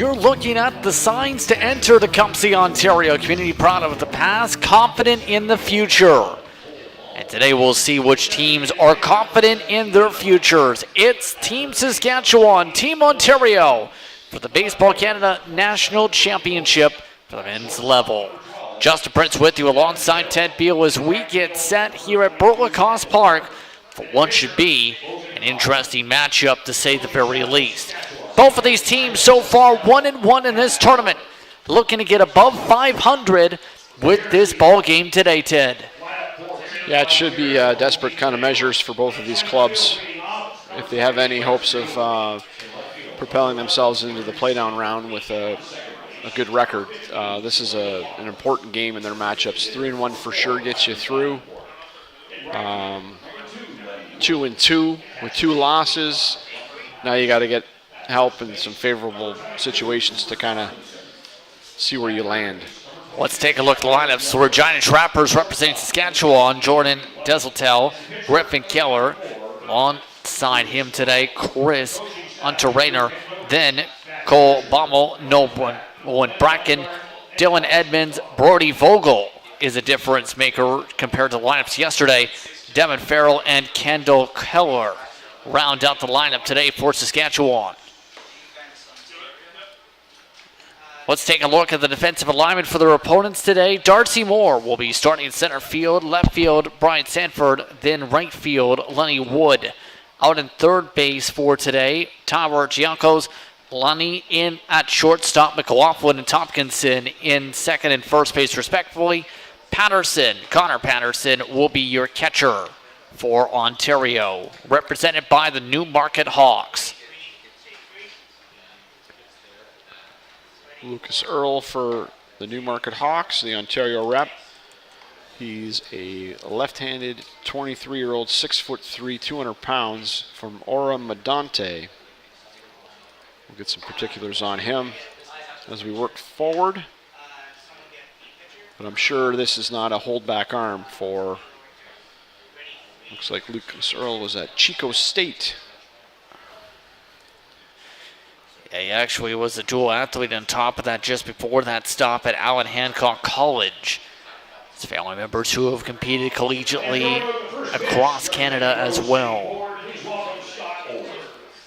You're looking at the signs to enter the Tecumseh, Ontario community. Proud of the past, confident in the future. And today we'll see which teams are confident in their futures. It's Team Saskatchewan, Team Ontario for the Baseball Canada National Championship for the men's level. Justin Prince with you alongside Ted Beal as we get set here at Burlacost Park for what should be an interesting matchup to say the very least. Both of these teams so far 1-1 in this tournament, looking to get above 500 with this ball game today, Ted. Yeah, it should be desperate kind of measures for both of these clubs if they have any hopes of propelling themselves into the playdown round with a good record. This is an important game in their matchups. 3-1 for sure gets you through. 2-2 with 2 losses. Now you got to get help in some favorable situations to kind of see where you land. Let's take a look at the lineups. Regina Trappers representing Saskatchewan, Jordan Deseltel, Griffin Keller. Alongside him today, Chris Unterrainer. Then Cole Baumel, Owen Bracken, Dylan Edmonds, Brody Vogel is a difference maker compared to the lineups yesterday. Devin Farrell and Kendall Keller round out the lineup today for Saskatchewan. Let's take a look at the defensive alignment for their opponents today. Darcy Moore will be starting in center field. Left field, Brian Sanford. Then right field, Lenny Wood. Out in third base for today, Tyler Giancos. Lenny in at shortstop. McLaughlin and Tompkinson in second and first base respectively. Connor Patterson will be your catcher for Ontario, represented by the Newmarket Hawks. Lucas Earl for the Newmarket Hawks, the Ontario rep. He's a left-handed 23-year-old, 6'3", 200 pounds from Ora Medante. We'll get some particulars on him as we work forward. But I'm sure this is not a holdback arm for, looks like Lucas Earl was at Chico State. Yeah, he actually was a dual athlete on top of that just before that stop at Allen Hancock College. His family members who have competed collegiately across Canada as well.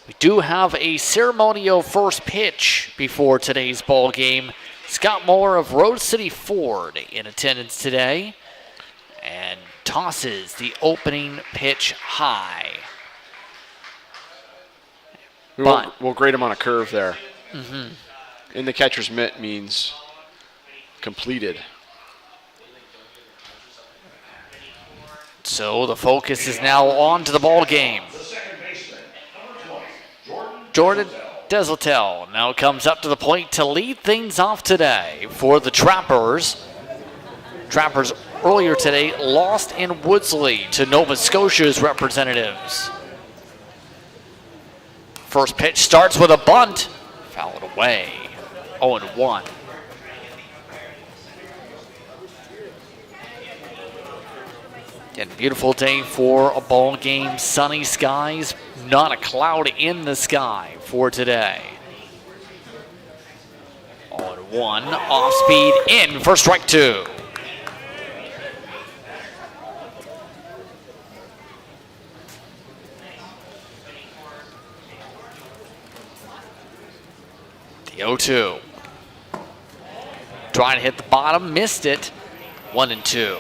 We do have a ceremonial first pitch before today's ball game. Scott Moore of Rose City Ford in attendance today and tosses the opening pitch high. We'll grade him on a curve there. In the catcher's mitt means completed. So the focus is now on to the ball game. Jordan Deseltel now comes up to the plate to lead things off today for the Trappers. Trappers earlier today lost in Woodsley to Nova Scotia's representatives. First pitch starts with a bunt. Fouled away. 0-1. Again, beautiful day for a ball game. Sunny skies. Not a cloud in the sky for today. 0-1. Off speed in for strike 2. The 0-2. Trying to hit the bottom, missed it. 1-2.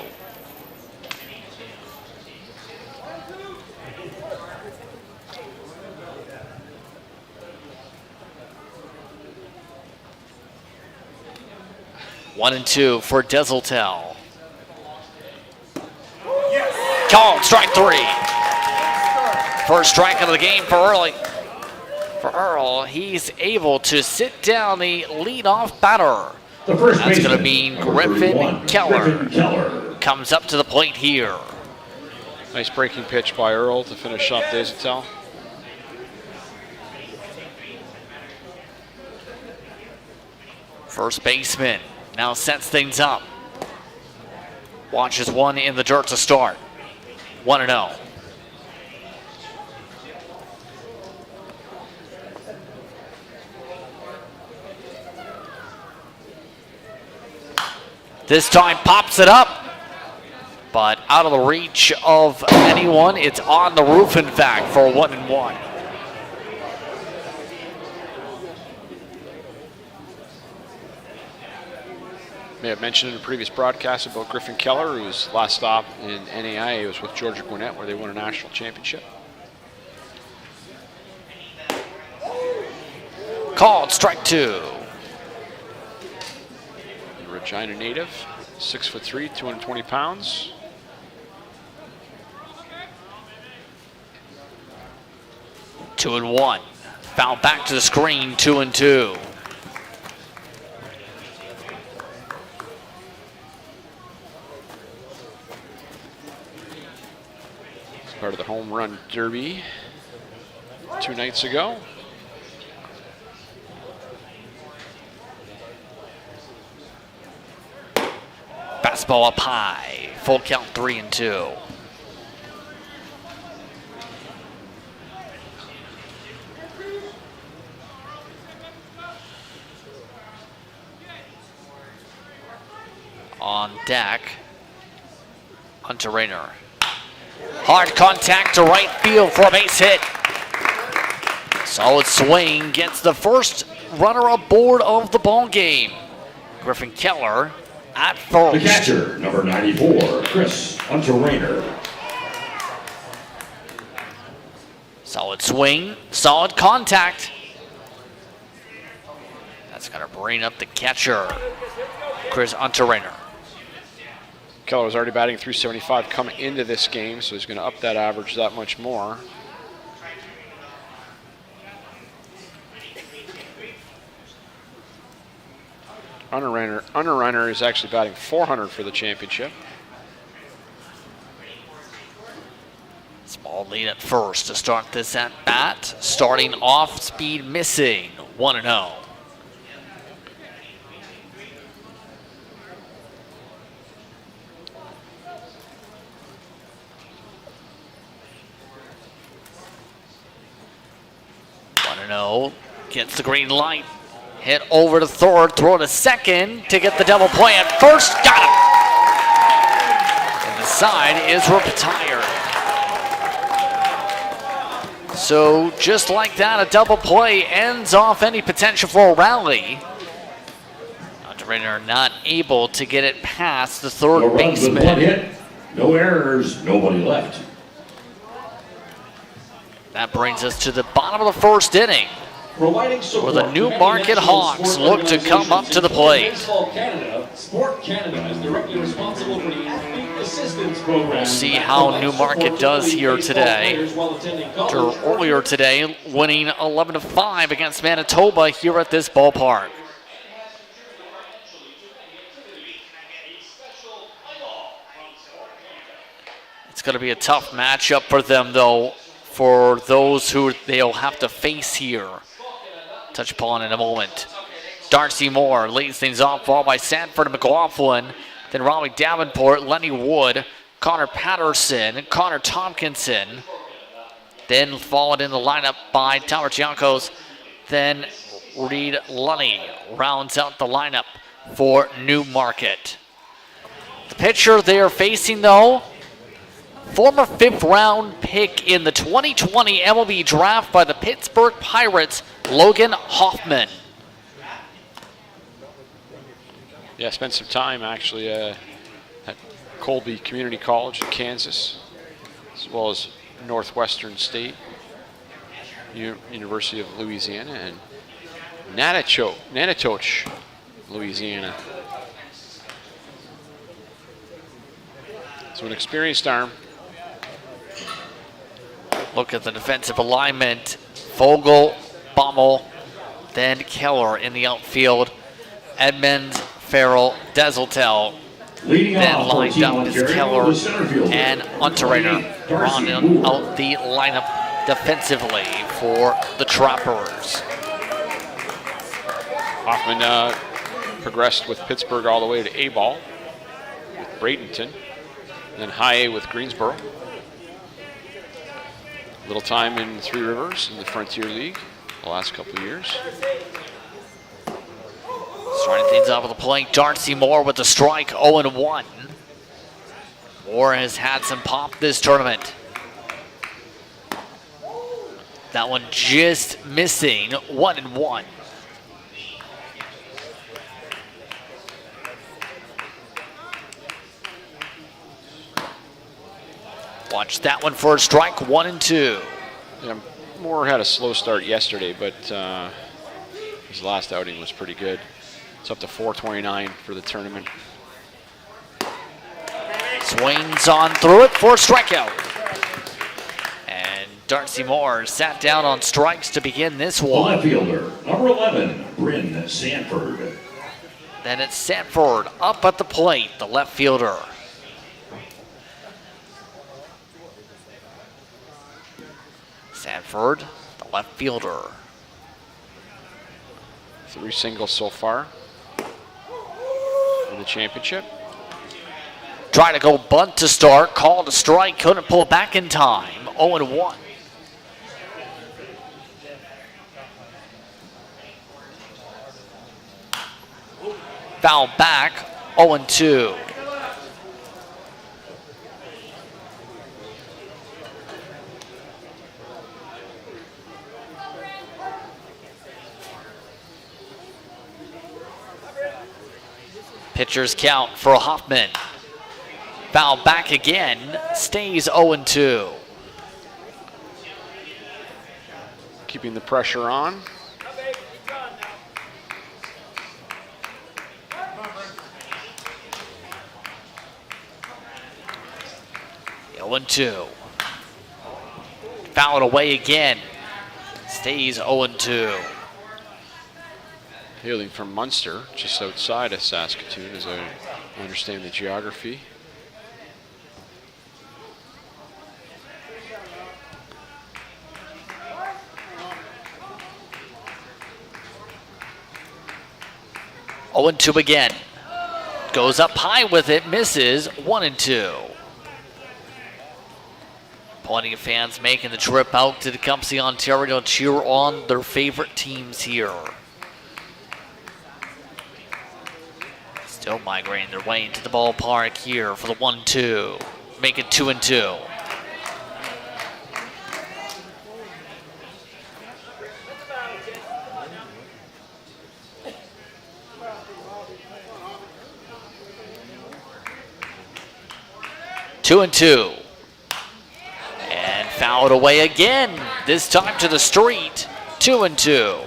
One and two for Deseltel. Called strike 3. First strike of the game for Earl. He's able to sit down the leadoff batter. That's going to be Griffin Keller. Comes up to the plate here. Nice breaking pitch by Earl to finish up Deseltel. First baseman now sets things up. Watches one in the dirt to start. 1-0. This time pops it up, but out of the reach of anyone. It's on the roof, in fact, for 1-1. May have mentioned in a previous broadcast about Griffin Keller, whose last stop in NAIA was with Georgia Gwinnett, where they won a national championship. Called strike 2. The Regina native, 6'3", 220 pounds. Two and 1. Foul back to the screen, 2-2. Part of the home run derby 2 nights ago. Fastball up high. Full count, 3-2. On deck, Hunter Rayner. Hard contact to right field for a base hit. Solid swing gets the first runner aboard of the ball game. Griffin Keller at first. The catcher, number 94, Chris Hunter Rayner. Solid swing, solid contact. That's going to bring up the catcher, Chris Hunter Rayner. Keller was already batting .375 coming into this game, so he's going to up that average that much more. Unrunner is actually batting .400 for the championship. Small lead at first to start this at bat. Starting off, speed missing, 1-0. Gets the green light. Hit over to third, throw to second to get the double play at first. Got him! And the side is retired. So just like that, a double play ends off any potential for a rally. Hunter Rayner not able to get it past the third No runs with one baseman. hit, no errors, nobody left. That brings us to the bottom of the first inning, where the Newmarket Hawks look to come up to the plate. Sport Canada is directly responsible for the athlete assistance program. We'll see how Newmarket does here today. After earlier today, winning 11-5 against Manitoba here at this ballpark. It's going to be a tough matchup for them, though, for those who they'll have to face here. Touch upon in a moment. Darcy Moore leads things off, followed by Sanford and McLaughlin. Then Raleigh Davenport, Lenny Wood, Connor Patterson, Connor Tompkinson. Then followed in the lineup by Tyler Giancos. Then Reed Lunny rounds out the lineup for Newmarket. The pitcher they are facing, though, former 5th-round pick in the 2020 MLB draft by the Pittsburgh Pirates, Logan Hoffman. Yeah, spent some time actually at Colby Community College in Kansas, as well as Northwestern State, University of Louisiana, and Natchitoches, Louisiana. So an experienced arm. Look at the defensive alignment. Vogel, Baumel, then Keller in the outfield. Edmonds, Farrell, Deseltel. Then lined up is Keller and Hunter Rayner rounding out the lineup defensively for the Trappers. Hoffman progressed with Pittsburgh all the way to A-ball with Bradenton, then high A with Greensboro. Little time in Three Rivers in the Frontier League the last couple of years. Starting things up with the plate, Darcy Moore with the strike, 0-1. Moore has had some pop this tournament. That one just missing, 1-1. Watch that one for a strike, 1-2. Yeah, Moore had a slow start yesterday, but his last outing was pretty good. It's up to 429 for the tournament. Swings on through it for a strikeout. And Darcy Moore sat down on strikes to begin this The one. left fielder, number 11, Bryn Sanford. Then it's Sanford up at the plate, the left fielder. Sanford, the left fielder. 3 singles so far in the championship. Trying to go bunt to start, called a strike, couldn't pull back in time, 0-1. Foul back, 0-2. Pitcher's count for Hoffman. Foul back again, stays 0-2. Keeping the pressure on. Oh, 0-2. Foul it away again. Stays 0-2. Hailing from Munster, just outside of Saskatoon, as I understand the geography. Oh, 0-2 again. Goes up high with it, misses, 1-2. Plenty of fans making the trip out to Tecumseh, Ontario to cheer on their favorite teams here. Still migrating their way into the ballpark here for the 1-2. Make it 2-2. Two and two. And fouled away again. This time to the street. 2-2.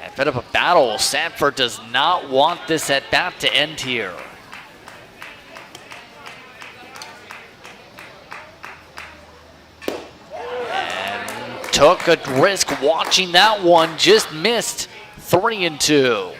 A bit of a battle. Sanford does not want this at bat to end here. And took a risk watching that one. Just missed. 3-2.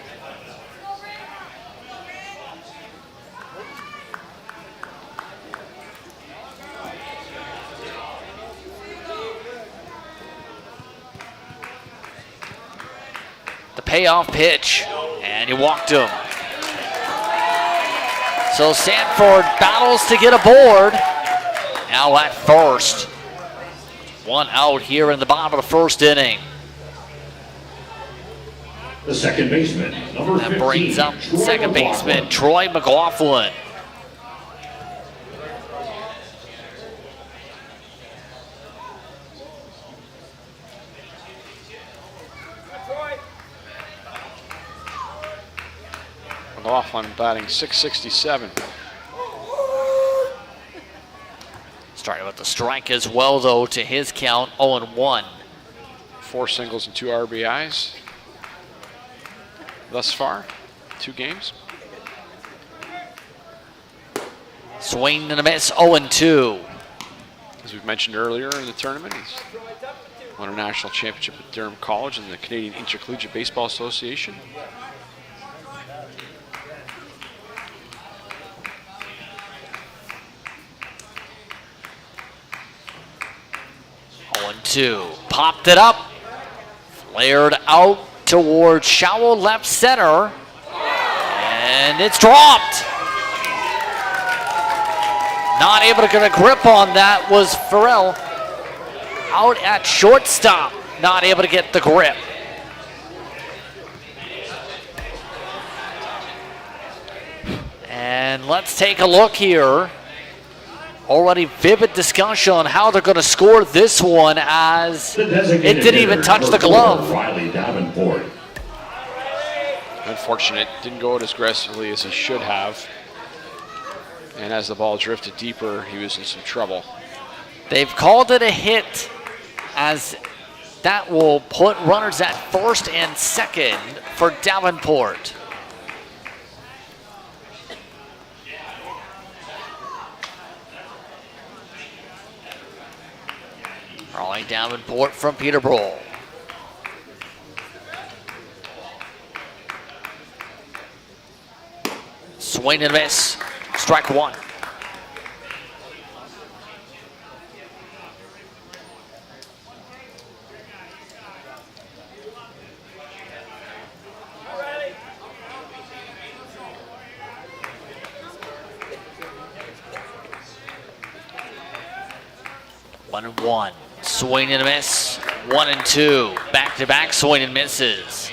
The payoff pitch, and he walked him. So Sanford battles to get aboard. Now at first. One out here in the bottom of the first inning. The second baseman, number 15. That brings up second baseman Troy McLaughlin. McLaughlin batting .667. Starting with the strike as well, though, to his count, 0-1. 4 singles and 2 RBIs thus far, 2 games. Swing and a miss, 0-2. As we've mentioned earlier in the tournament, he's won a national championship at Durham College and the Canadian Intercollegiate Baseball Association. Two. Popped it up. Flared out towards shallow left center. And it's dropped. Not able to get a grip on that was Farrell. out at shortstop, not able to get the grip. And let's take a look here. Already vivid discussion on how they're going to score this one, as it didn't even touch the glove. Riley Davenport. Unfortunate, didn't go out as aggressively as he should have. And as the ball drifted deeper, he was in some trouble. They've called it a hit, as that will put runners at first and second for Davenport. Raleigh Davenport from Peterborough. Swing and miss. Strike one. One and one. Swing and a miss. 1 and 2. Back-to-back swing and misses.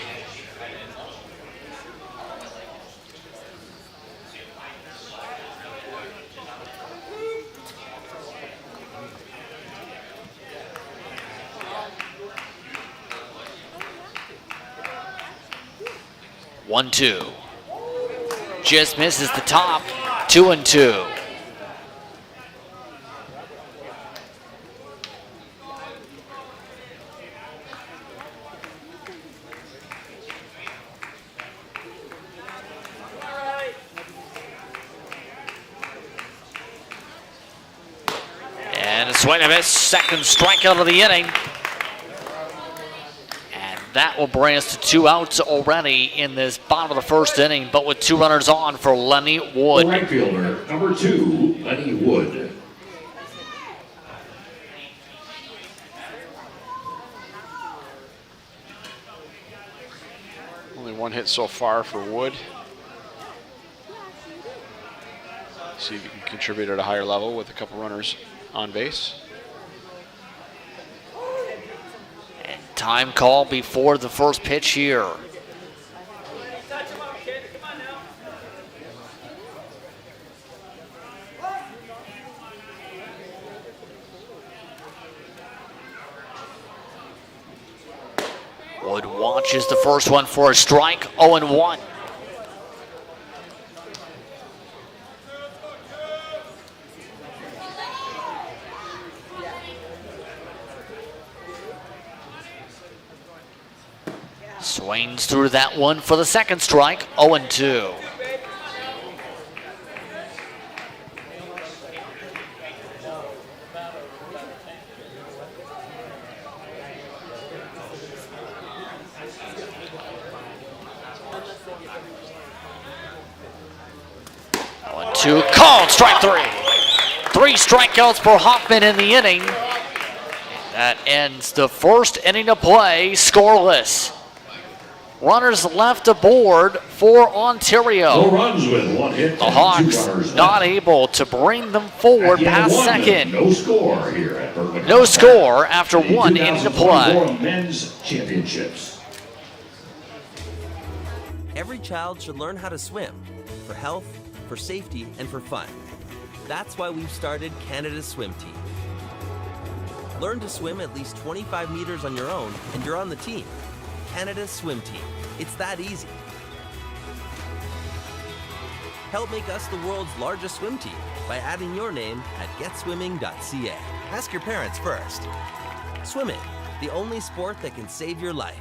One, two. Just misses the top. 2 and 2. And a swing and a miss, second strikeout of the inning. And that will bring us to 2 outs already in this bottom of the first inning, but with 2 runners on for Lenny Wood. Right fielder, number 2, Lenny Wood. Only 1 hit so far for Wood. See if he can contribute at a higher level with a couple runners on base. And time call before the first pitch here. Wood watches the first one for a strike, 0-1. Swings through that one for the second strike, 0-2. Two called, strike 3. 3 strikeouts for Hoffman in the inning. That ends the first inning of play, scoreless. Runners left aboard for Ontario. No runs with 1 hit. The Hawks not able to bring them forward past second. No score here at Berkman. No score after 1 inning to play. Men's Championships. Every child should learn how to swim, for health, for safety, and for fun. That's why we've started Canada's Swim Team. Learn to swim at least 25 meters on your own, and you're on the team. Canada's Swim Team. It's that easy. Help make us the world's largest swim team by adding your name at getswimming.ca. Ask your parents first. Swimming, the only sport that can save your life.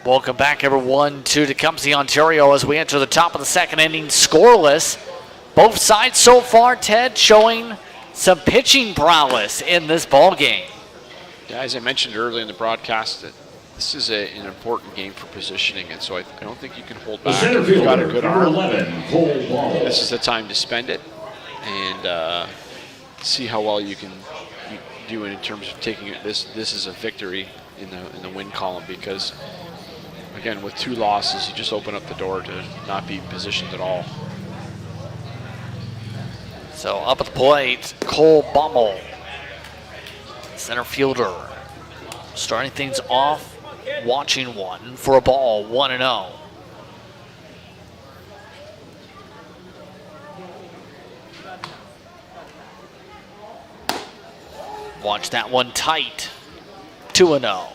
Welcome back, everyone, to Tecumseh, Ontario, as we enter the top of the second inning, scoreless. Both sides so far, Ted, showing some pitching prowess in this ball game. Yeah, as I mentioned earlier in the broadcast, that this is an important game for positioning, and so I don't think you can hold The back. center If you've got a fielder, good number arm, 11, Cole Ball. this is the time to spend it and see how well you can do it in terms of taking it. This is a victory in the win column, because again, with 2 losses, you just open up the door to not be positioned at all. So up at the plate, Cole Bummel, center fielder, starting things off, watching one for a ball, 1-0. Watch that one tight, 2-0.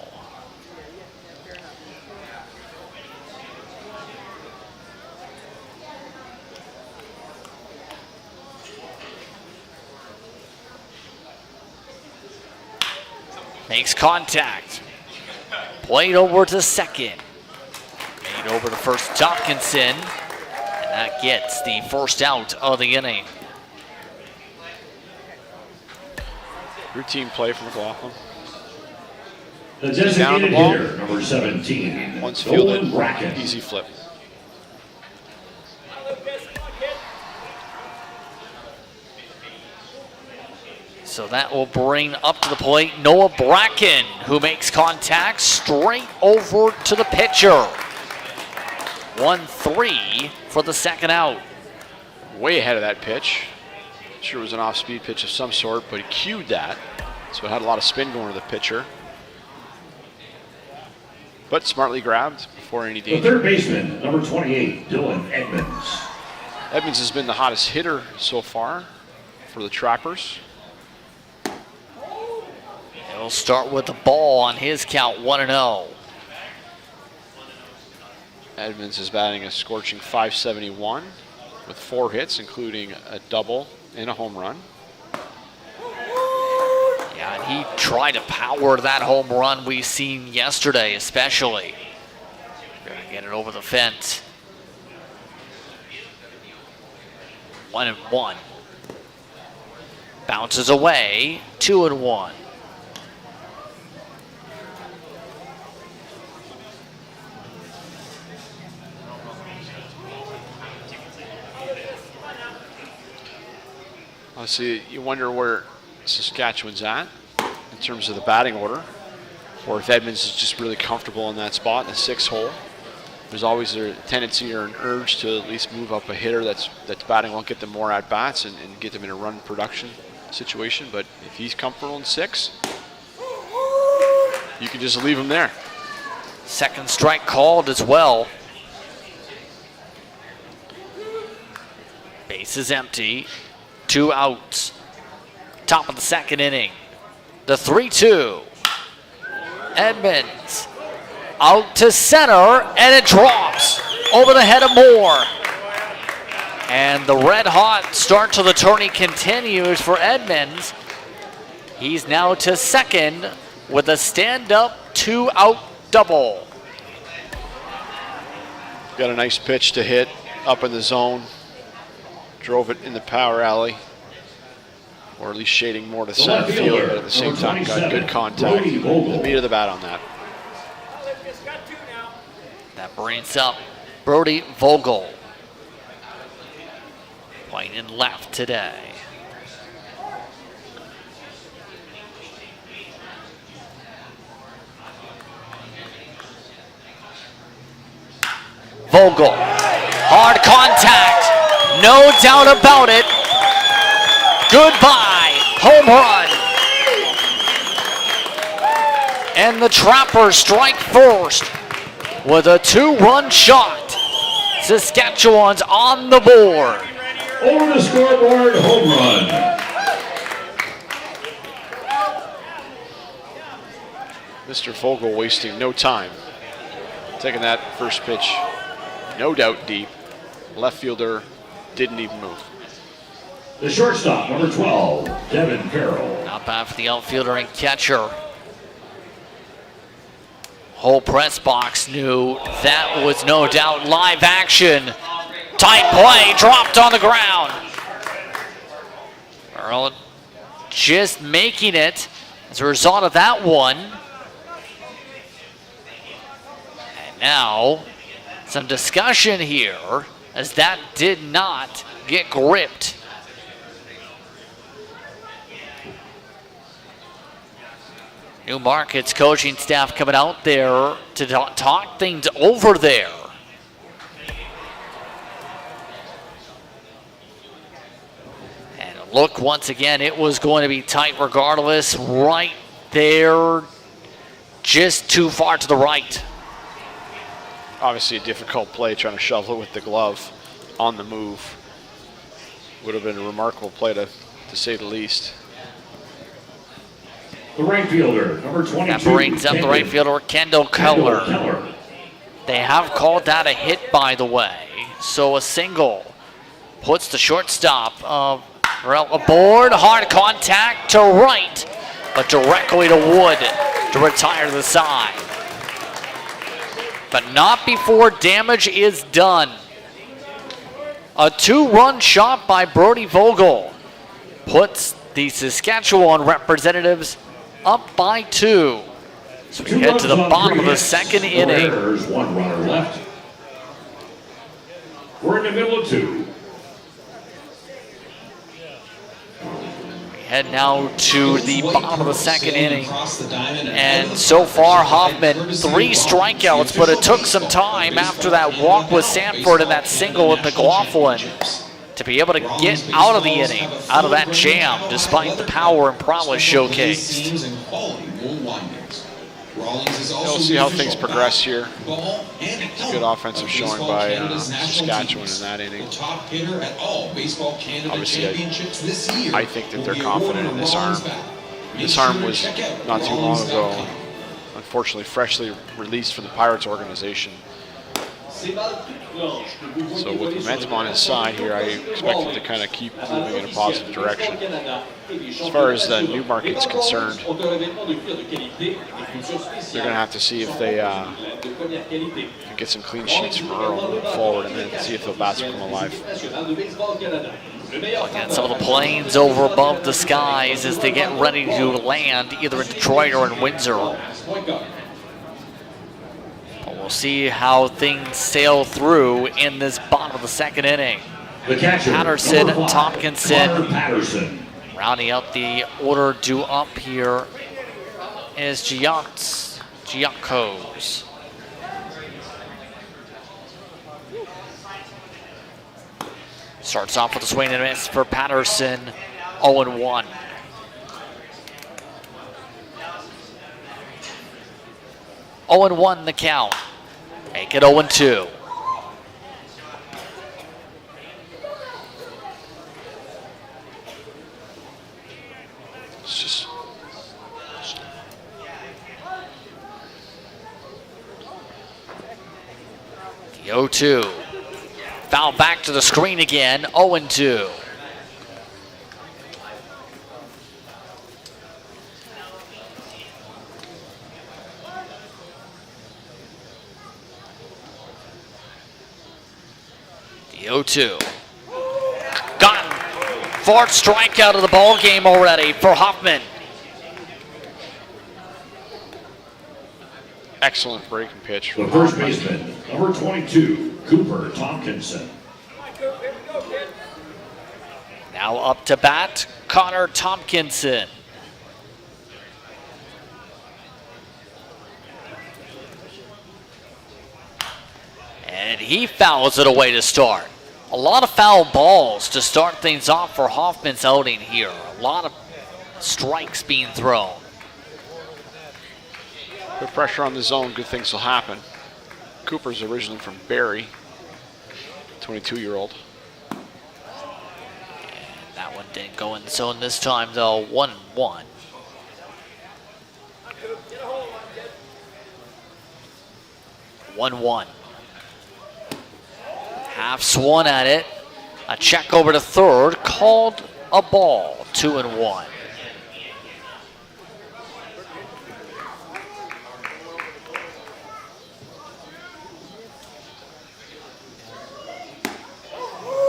Makes contact. Played over to second. Made over to first Tompkinson. And that gets the first out of the inning. Routine play from McLaughlin. The Down the designated ball. hitter, number 17, Once fielded, Nolan Brackett. easy flip. So that will bring up to the plate Noah Bracken, who makes contact straight over to the pitcher. 1-3 for the second out. Way ahead of that pitch. Sure, it was an off-speed pitch of some sort, but he cued that, so it had a lot of spin going to the pitcher. But smartly grabbed before any The danger. third baseman, number 28, Dylan Edmonds. Edmonds has been the hottest hitter so far for the Trappers. He'll start with the ball on his count, 1-0. Edmonds is batting a scorching .571 with 4 hits, including a double and a home run. Yeah, and he tried to power that home run we seen yesterday, especially. Gonna get it over the fence. 1-1. Bounces away, 2-1. See, you wonder where Saskatchewan's at in terms of the batting order, or if Edmonds is just really comfortable in that spot in the 6th hole. There's always a tendency or an urge to at least move up a hitter that's batting well, get them more at bats and get them in a run production situation. But if he's comfortable in 6, you can just leave him there. Second strike called as well. Base is empty. 2 outs. Top of the second inning. The 3-2. Edmonds out to center, and it drops over the head of Moore. And the red hot start to the tourney continues for Edmonds. He's now to second with a stand-up 2-out double. Got a nice pitch to hit up in the zone. Drove it in the power alley, or at least shading more to center field, but at the same time got good contact. The meat of the bat on that. That brings up Brody Vogel. Playing in left today. Vogel, hard contact, no doubt about it. Goodbye, home run. And the Trappers strike first with a 2-run shot. Saskatchewan's on the board. Over the scoreboard, home run. Mr. Vogel wasting no time. Taking that first pitch, no doubt deep. Left fielder didn't even move. The shortstop, number 12, Devin Farrell. Not bad for the outfielder and catcher. Whole press box knew that was no doubt live action. Tight play, dropped on the ground. Earl just making it as a result of that one. And now some discussion here as that did not get gripped. Newmarket's coaching staff coming out there to talk things over there. And look, once again, it was going to be tight regardless. Right there, just too far to the right. Obviously a difficult play trying to shovel it with the glove on the move. Would have been a remarkable play to say the least. The right fielder, number 22. That brings up the right fielder, Kendall Keller. They have called that a hit, by the way. So a single puts the shortstop aboard. Hard contact to right, but directly to Wood to retire to the side. But not before damage is done. A 2-run shot by Brody Vogel puts the Saskatchewan representatives up by 2. So we head to the bottom of the second inning. There's 1 runner left. We're in the middle of 2. We head now to the bottom of the second inning. And so far, Hoffman, 3 strikeouts, but it took some time after that walk with Sanford and that single with McLaughlin to be able to get out of the inning, out of that jam, despite the power and prowess showcased. We'll see how things progress here. It's a good offensive showing by Saskatchewan in that inning. Obviously, I think that they're confident in this arm. This arm was not too long ago, unfortunately, freshly released from the Pirates organization. So with momentum on his side here, I expect him to kind of keep moving in a positive direction. As far as the Newmarket's concerned, they're going to have to see if they can get some clean sheets from Earl moving forward, and then see if they'll bat him alive. Looking at some of the planes over above the skies as they get ready to land either in Detroit or in Windsor. We'll see how things sail through in this bottom of the second inning. The catcher, Patterson, number 5, Tompkinson, Connor Patterson. rounding out the order due up here is Giancos. Starts off with a swing and a miss for Patterson, 0-1. Oh and 1 the count. Make it 0-2. It's just the 0-2. Foul back to the screen again, 0-2. The 0-2. Gotten 4th strikeout of the ball game already for Hoffman. excellent breaking pitch. The first baseman, number 22, Cooper Tompkinson. Now up to bat, Connor Tompkinson. And he fouls it away to start. A lot of foul balls to start things off for Hoffman's outing here. A lot of strikes being thrown. Put pressure on the zone, good things will happen. Cooper's originally from Barrie, 22-year-old. That one didn't go in the zone this time though, 1-1. Half swung at it. A check over to third, called a ball, 2-1.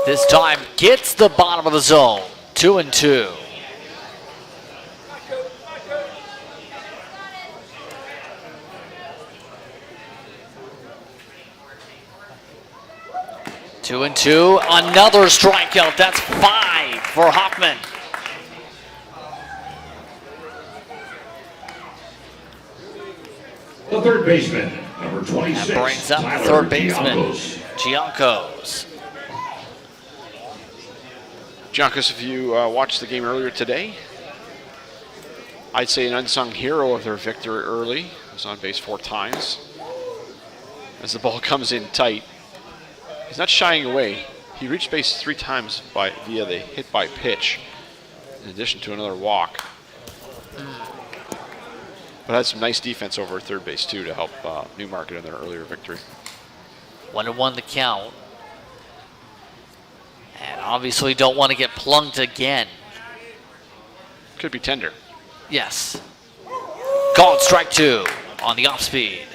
This time gets the bottom of the zone, 2-2. 2-2, another strikeout. That's 5 for Hoffman. The third baseman, number 26. That brings up the Tyler third baseman, Giancos. Giancos, if you watched the game earlier today, I'd say an unsung hero of their victory early. He was on base 4 times. As the ball comes in tight, he's not shying away. He reached base 3 times via the hit by pitch, in addition to another walk. But had some nice defense over at third base too to help Newmarket in their earlier victory. 1-1 the count. And obviously don't want to get plunked again. Could be tender. Yes. Called strike 2 on the off speed.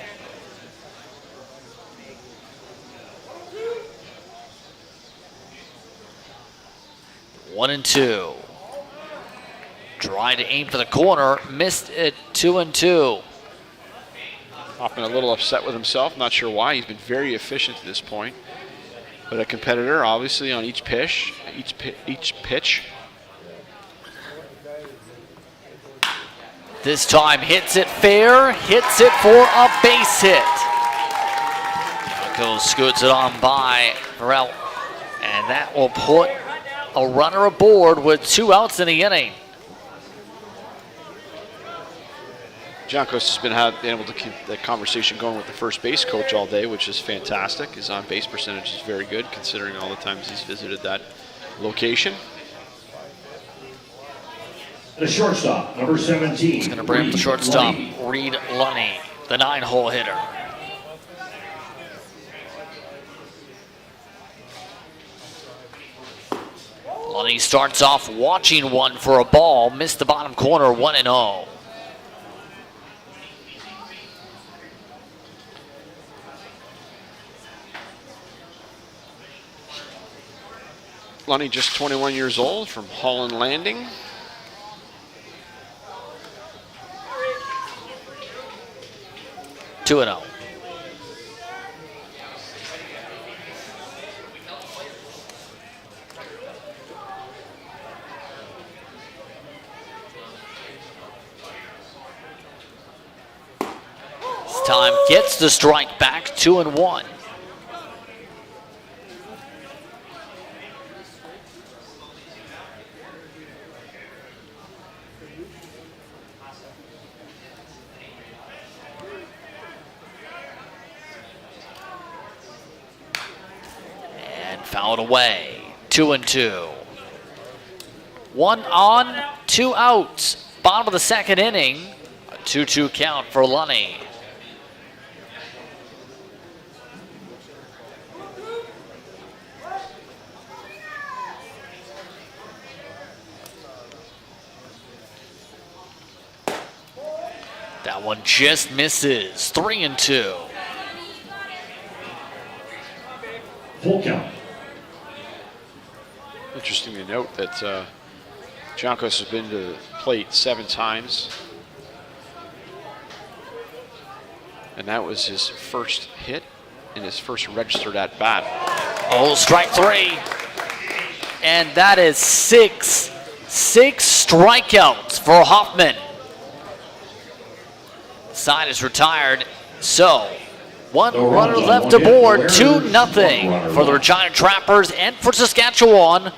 One and 2. Tried to aim for the corner, missed it. 2-2. Hoffman a little upset with himself, not sure why. He's been very efficient to this point. But a competitor, obviously, on each pitch. This time hits it fair, hits it for a base hit. Giancos scoots it on by Farrell, and that will put a runner aboard with 2 outs in the inning. Giancos has been able to keep the conversation going with the first base coach all day, which is fantastic. His on-base percentage is very good, considering all the times he's visited that location. The shortstop, number 17. He's going to bring up the shortstop, Reed Lunny, the 9-hole hitter. Lunny starts off watching one for a ball, missed the bottom corner, 1-0. Lunny, just 21 years old, from Holland Landing. Two and 0. This time gets the strike back. 2-1. Fouled away. 2-2. 1 on, 2 outs. Bottom of the second inning. A 2-2 count for Lunny. That one just misses. 3-2. Full count. Interesting to note that Giancos has been to the plate 7 times. And that was his first hit and his first registered at bat. Oh, strike 3. And that is 6 strikeouts for Hoffman. Side is retired, so 1 runner left aboard, 2-0 for the Regina Trappers and for Saskatchewan.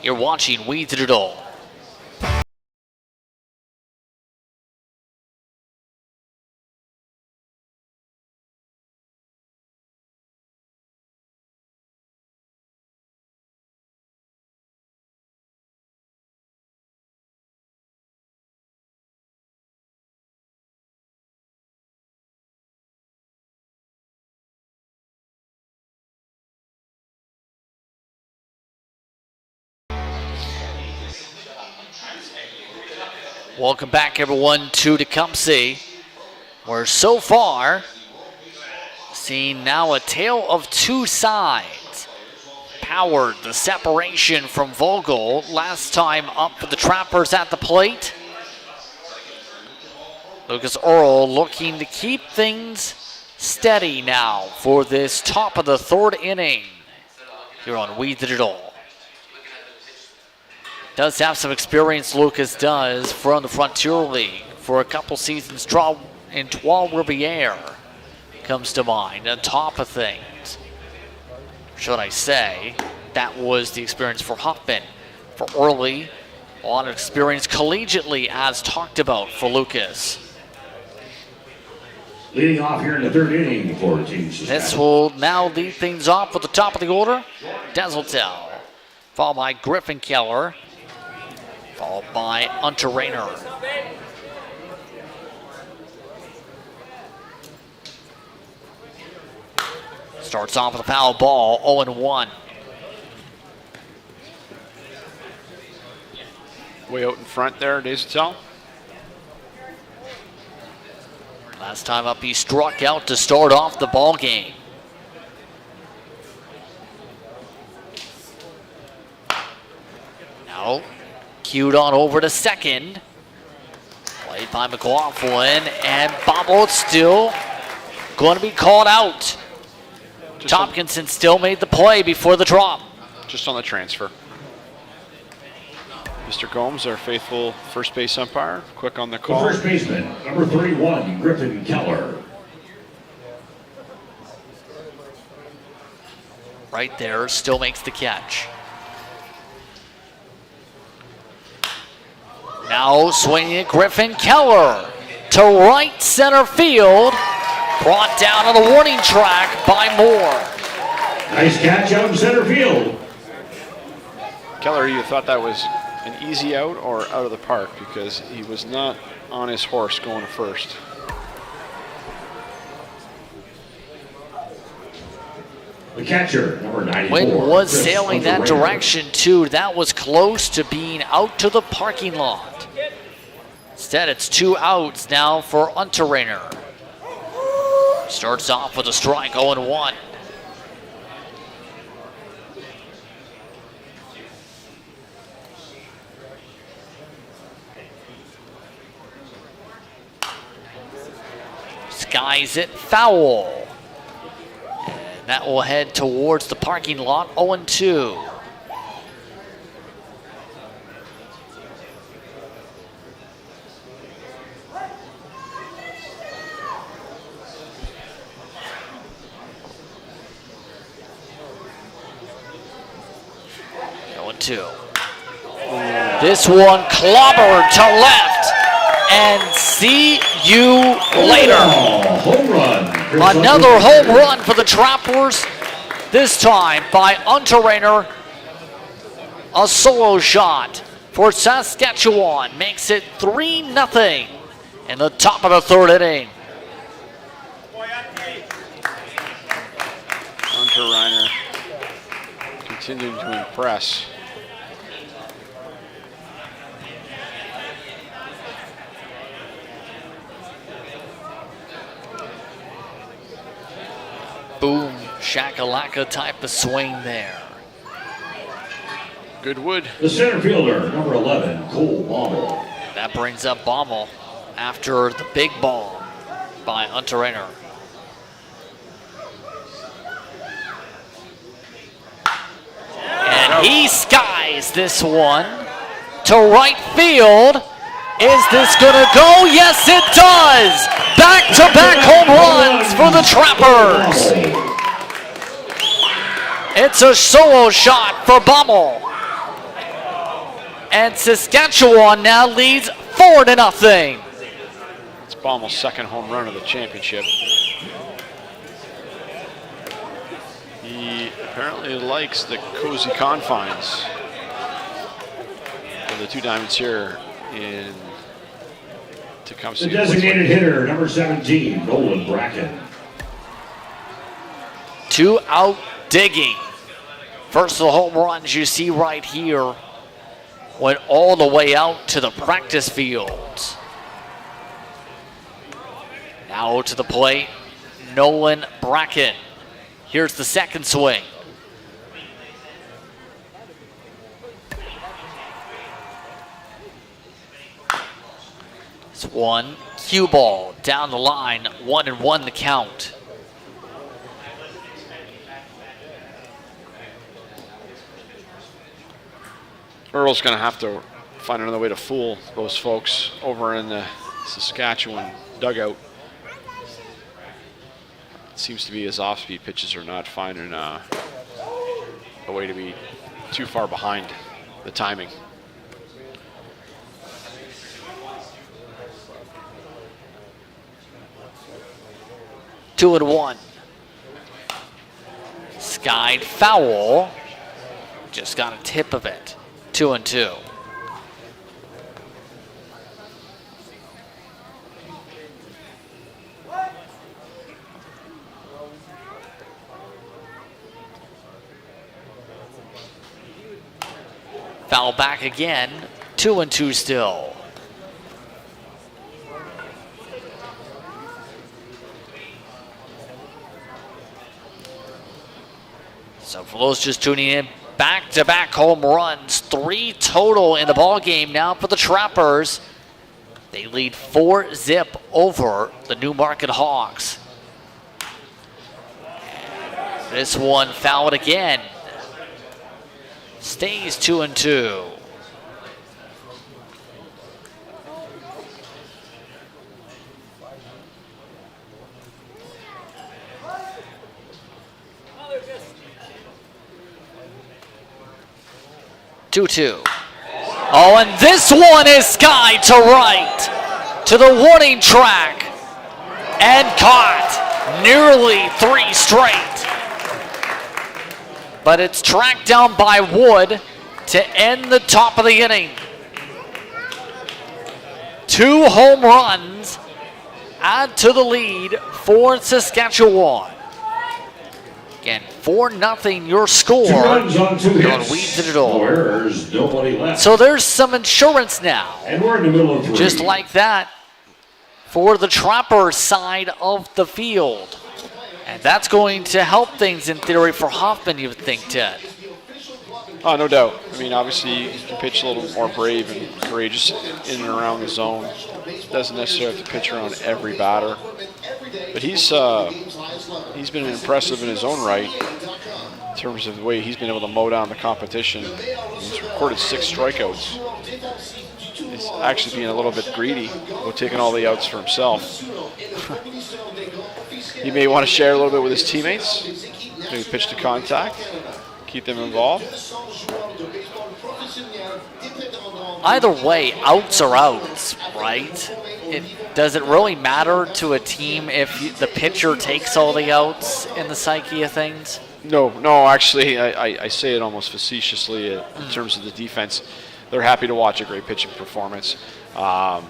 You're watching We Did It All. Welcome back, everyone, to Tecumseh. We're so far seeing now a tale of 2 sides. Powered the separation from Vogel last time up for the Trappers at the plate. Lucas Earl looking to keep things steady now for this top of the 3rd inning. here on We Digital. Does have some experience, Lucas does, from the Frontier League for a couple seasons. In Trois-Rivières comes to mind, on top of things. Should I say, that was the experience for Hoffman. For Early, a lot of experience collegiately, as talked about for Lucas. Leading off here in the third inning for Team Saskatchewan. This will now lead things off at the top of the order. Deseltel, followed by Griffin Keller, followed by Hunter Rayner. Starts off with a foul ball, 0-1. Way out in front there, Deseltel. Last time up, he struck out to start off the ball game. Now, cued on over to second. Played by McLaughlin, and Bobo still going to be called out. Tompkinson still made the play before the drop. Just on the transfer. Mr. Gomes, our faithful first base umpire, quick on the The call. first baseman, number 31, Griffin Keller. Right there, still makes the catch. Now swinging it, Griffin Keller to right center field. Brought down on the warning track by Moore. Nice catch out in center field. Keller, you thought that was an easy out or out of the park, because he was not on his horse going to first. The catcher, number 94. Wind was Chris sailing that Hunter-Rayner. direction too. That was close to being out to the parking lot. Instead, it's 2 outs now for Hunter Rayner. Starts off with a strike, 0-1. Skies it foul. And that will head towards the parking lot, 0-2. This one clobbered to left, and see you later. Oh, home run. Chris Another Hunter-Rayner. home run for the Trappers, this time by Hunter Rayner. A solo shot for Saskatchewan makes it 3-0 in the top of the third inning. Hunter Rayner continuing to impress. Boom, shakalaka type of swing there. Good wood. The center fielder, number 11, Cole Baumel. That brings up Baumel after the big bomb by Hunter Rayner. And he skies this one to right field. Is this gonna go? Yes, it does! Back-to-back home runs for the Trappers. It's a solo shot for Baumel. And Saskatchewan now leads 4-0. It's Baumel's second home run of the championship. He apparently likes the cozy confines of the Two Diamonds here in Tecumseh. The designated hitter, number 17, Nolan Bracken. 2 out digging. First of the home runs you see right here went all the way out to the practice fields. Now to the plate, Nolan Bracken. Here's the second swing. It's one cue ball down the line, 1-1 the count. Earl's going to have to find another way to fool those folks over in the Saskatchewan dugout. It seems to be his off-speed pitches are not finding a way to be too far behind the timing. Two and one. Skied foul. Just got a tip of it. 2-2. Foul back again. 2-2 still. So for those just tuning in, back-to-back home runs, 3 total in the ball game now for the Trappers. They lead 4-0 over the Newmarket Hawks. And this one fouled again. Stays 2-2. Oh, and this one is skied to right, to the warning track, and caught. Nearly 3 straight. But it's tracked down by Wood to end the top of the inning. 2 home runs add to the lead for Saskatchewan. Again, 4-0 your score. 2 runs on 2 on hits. Weeds Digital. No errors, nobody left. So there's some insurance now. And we're in the middle of 3. Just like that for the Trapper side of the field. And that's going to help things in theory for Hoffman, you would think, Ted. Oh, no doubt. I mean, obviously, he can pitch a little more brave and courageous in and around the zone. Doesn't necessarily have to pitch around every batter. But he's been impressive in his own right in terms of the way he's been able to mow down the competition. He's recorded 6 strikeouts. He's actually being a little bit greedy about taking all the outs for himself. He may want to share a little bit with his teammates, maybe pitch to contact, keep them involved. Either way, outs are outs, right? Does it really matter to a team if the pitcher takes all the outs in the psyche of things? No, actually, I say it almost facetiously in terms of the defense. They're happy to watch a great pitching performance. A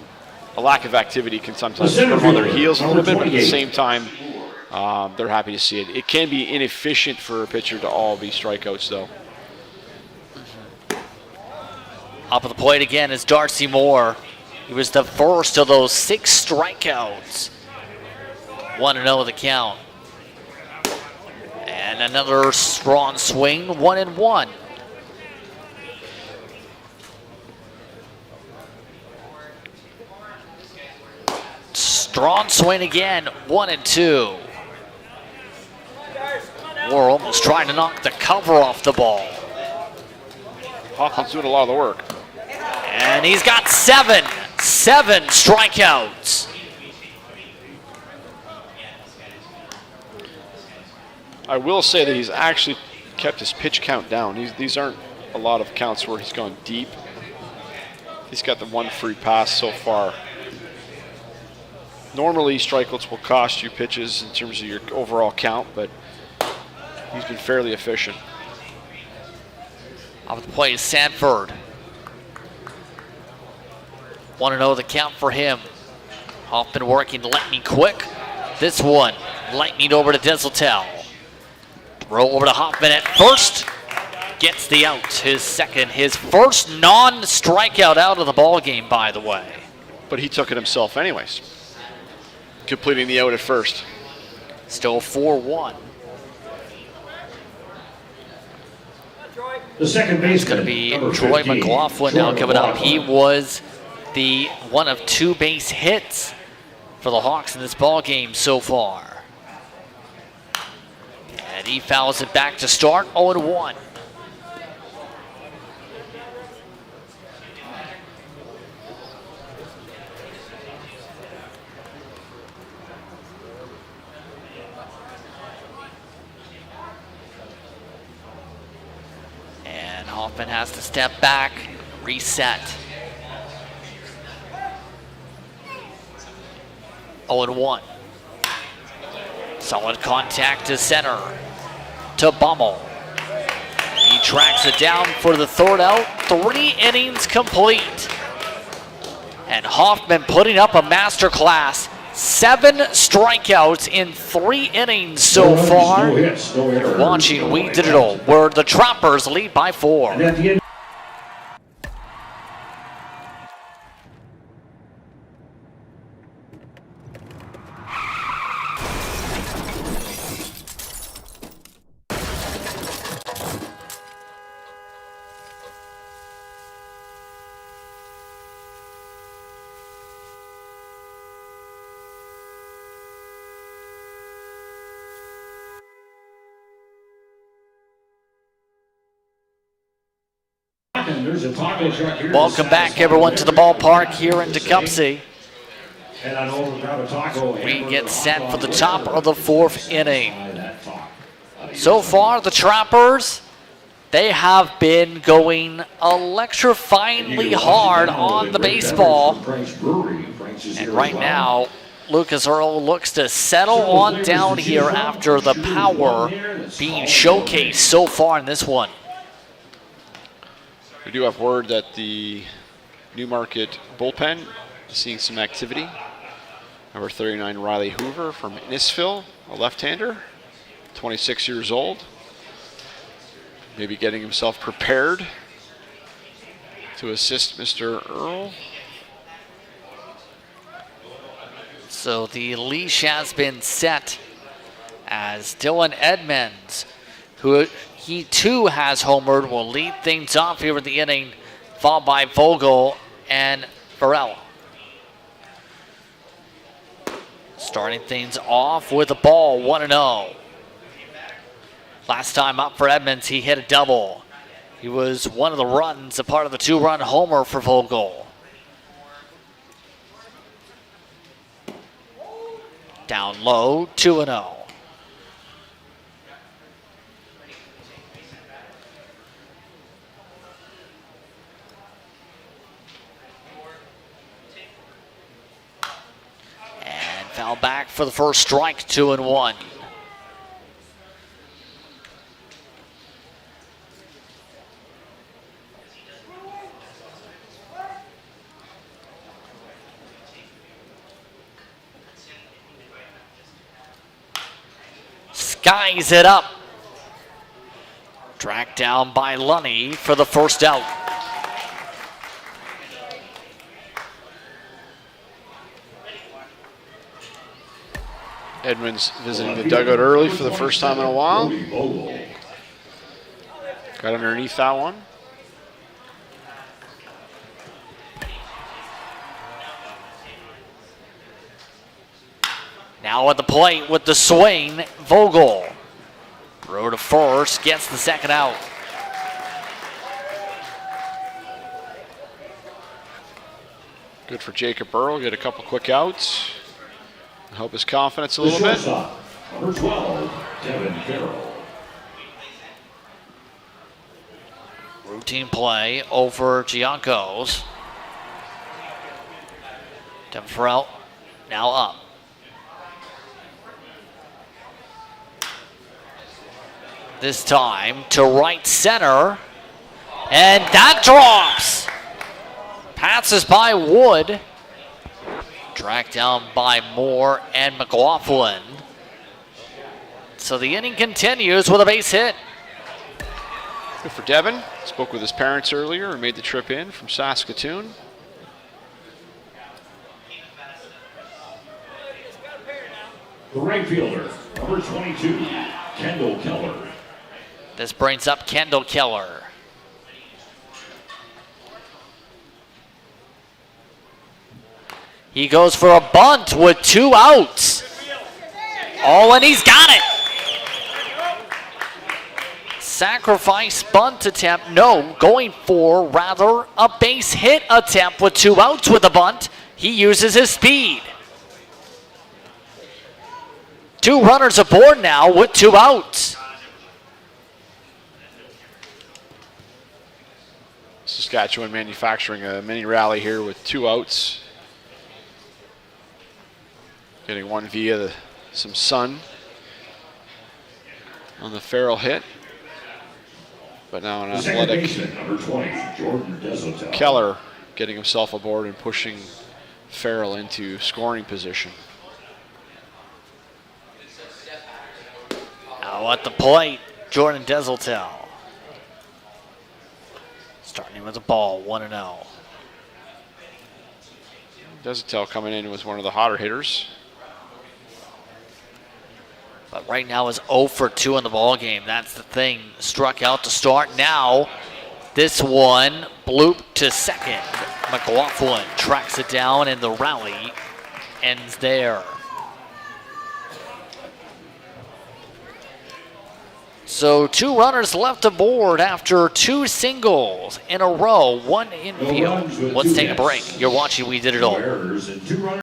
lack of activity can sometimes put them on their heels a little bit, but at the same time, they're happy to see it. It can be inefficient for a pitcher to all be strikeouts, though. Up at the plate again is Darcy Moore. He was the first of those 6 strikeouts. 1-0 the count. And another strong swing, 1-1. Strong swing again, 1-2. Moore almost trying to knock the cover off the ball. Hoffman's doing a lot of the work. And he's got 7 strikeouts. I will say that he's actually kept his pitch count down. These aren't a lot of counts where he's gone deep. He's got the 1 free pass so far. Normally, strikeouts will cost you pitches in terms of your overall count, but he's been fairly efficient. Off the plate is Sanford. 1-0 the count for him. Hoffman working lightning quick. This one, lightning over to Desiltel. Throw over to Hoffman at first. Gets the out. His first non-strikeout out of the ball game, by the way. But he took it himself anyways, completing the out at first. Still 4-1. The second baseman, It's going to be number Troy 15, McLaughlin Troy now coming up. He McLaughlin. was the one of 2 base hits for the Hawks in this ball game so far. And he fouls it back to start, 0-1. Hoffman has to step back, reset. 0-1. Solid contact to center, to Bummel. He tracks it down for the third out. 3 innings complete. And Hoffman putting up a masterclass. 7 strikeouts in 3 innings so far. No hits, no errors, Watching no We Digital, where the Trappers lead by 4. And at the end, there's a taco truck here. Welcome back, everyone, to the ballpark here in Tecumseh. And I know we'll grab a taco. We get set for the top of the 4th inning. So far, the Trappers, they have been going electrifyingly hard on the baseball. And right now, Lucas Earl looks to settle on down here after the power being showcased so far in this one. We do have word that the Newmarket bullpen is seeing some activity. Number 39, Riley Hoover from Innisfil, a left-hander, 26 years old. Maybe getting himself prepared to assist Mr. Earl. So the leash has been set as Dylan Edmonds, who he too has homered, will lead things off here in the inning, followed by Vogel and Varela. Starting things off with a ball, 1-0. Last time up for Edmonds, he hit a double. He was one of the runs, a part of the 2-run homer for Vogel. Down low, 2-0. And foul back for the first strike, 2-1. Skies it up. Tracked down by Lunny for the first out. Edmonds visiting the dugout early for the first time in a while. Got underneath that one. Now at the plate with the swing, Vogel. Throw to first, gets the second out. Good for Jacob Earl, get a couple quick outs. Help his confidence a little bit. Number 12, Devin Farrell. Routine play over Giancos. Devin Farrell now up. This time to right center, and that drops. Passes by Wood. Tracked down by Moore and McLaughlin. So the inning continues with a base hit. Good for Devin. Spoke with his parents earlier and made the trip in from Saskatoon. The right fielder, number 22, Kendall Keller. This brings up Kendall Keller. He goes for a bunt with 2 outs. Oh, and he's got it. Sacrifice bunt attempt. No, going for rather a base hit attempt with 2 outs with a bunt. He uses his speed. 2 runners aboard now with 2 outs. Saskatchewan manufacturing a mini rally here with 2 outs. Getting one via some sun on the Farrell hit. But now an athletic number 20, Jordan Desotel. Keller getting himself aboard and pushing Farrell into scoring position. Now at the plate, Jordan Desotel. Starting with the ball, 1-0. Desotel coming in was one of the hotter hitters. But right now is 0 for 2 in the ball game. That's the thing. Struck out to start. Now, this one bloop to second. McLaughlin tracks it down, and the rally ends there. So 2 runners left aboard after 2 singles in a row, 1 infield. Let's take a break. You're watching We Did It All. Errors and 2 runners.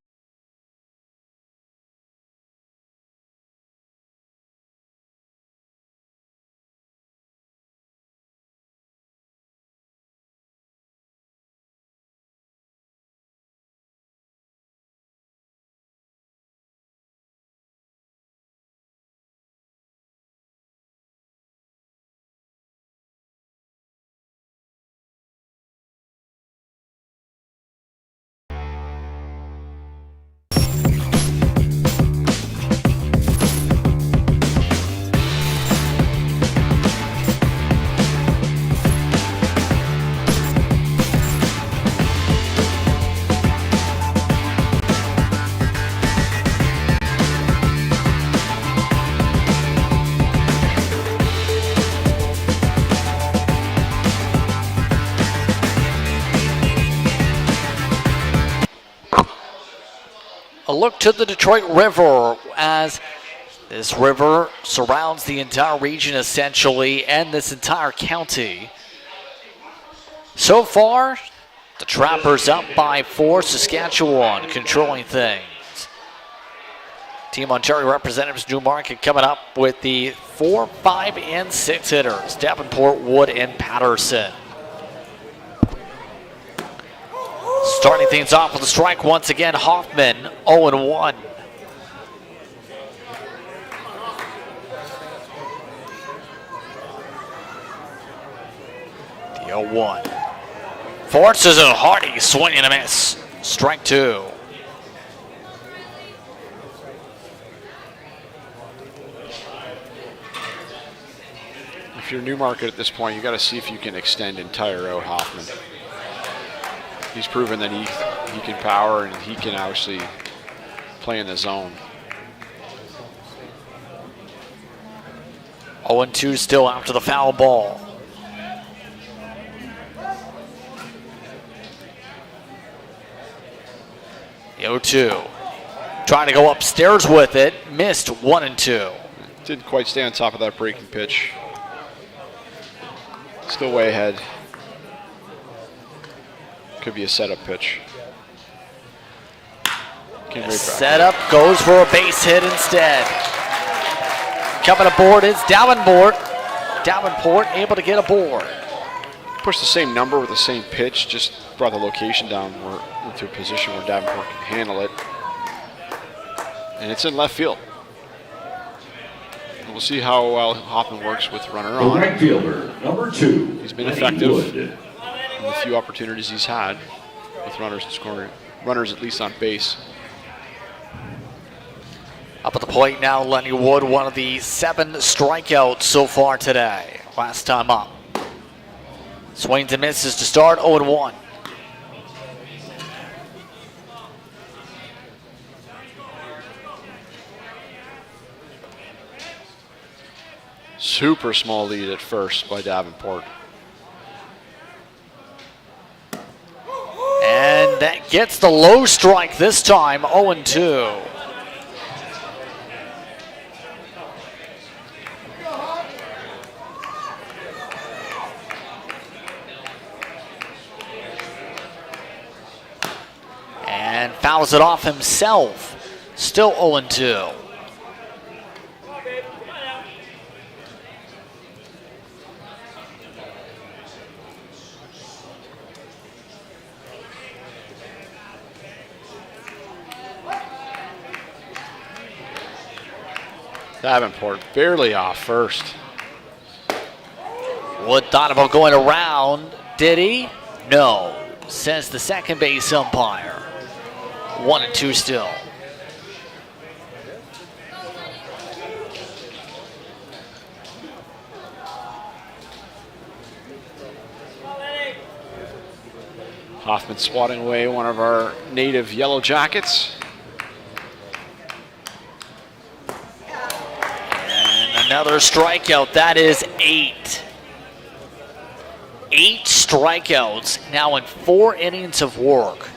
A look to the Detroit River as this river surrounds the entire region essentially and this entire county. So far, the Trappers up by 4, Saskatchewan controlling things. Team Ontario representatives Newmarket coming up with the 4, 5, and 6 hitters. Davenport, Wood, and Patterson. Starting things off with a strike once again, Hoffman, 0-1. The 0-1. Forces a hearty swing and a miss. Strike 2. If you're Newmarket at this point, you got to see if you can extend entire out Hoffman. He's proven that he can power and he can actually play in the zone. 0-2 still after the foul ball. The 0-2. Trying to go upstairs with it. Missed 1-2. Didn't quite stay on top of that breaking pitch. Still way ahead. Could be a setup pitch. Came right back. Setup goes for a base hit instead. Coming aboard is Davenport. Davenport able to get aboard. Pushed the same number with the same pitch, just brought the location down into a position where Davenport can handle it. And it's in left field. And we'll see how well Hoffman works with runner The on. right fielder, number 2. He's been effective in the few opportunities he's had with runners and scoring, runners at least on base. Up at the plate now, Lenny Wood, one of the 7 strikeouts so far today. Last time up. Swings and misses to start, 0-1. Super small lead at first by Davenport. And that gets the low strike this time, 0-2. And fouls it off himself. Still 0-2. Davenport barely off first. Wood thought about going around. Did he? No, says the second base umpire. 1-2 still. Hoffman swatting away one of our native Yellow Jackets. And another strikeout. That is 8. 8 strikeouts now in 4 innings of work.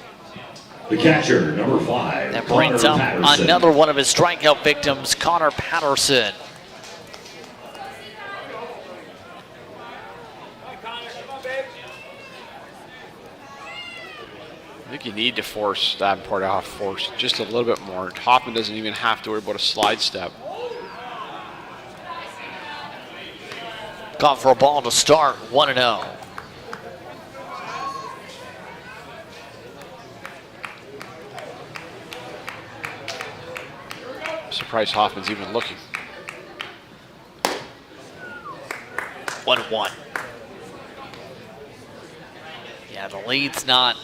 The catcher, number 5. That brings up Patterson. another one of his strikeout victims, Connor Patterson. I think you need to force Davenport off force just a little bit more. Hoffman doesn't even have to worry about a slide step. Gone for a ball to start, 1-0. Surprised Hoffman's even looking. 1-1. Yeah, the lead's not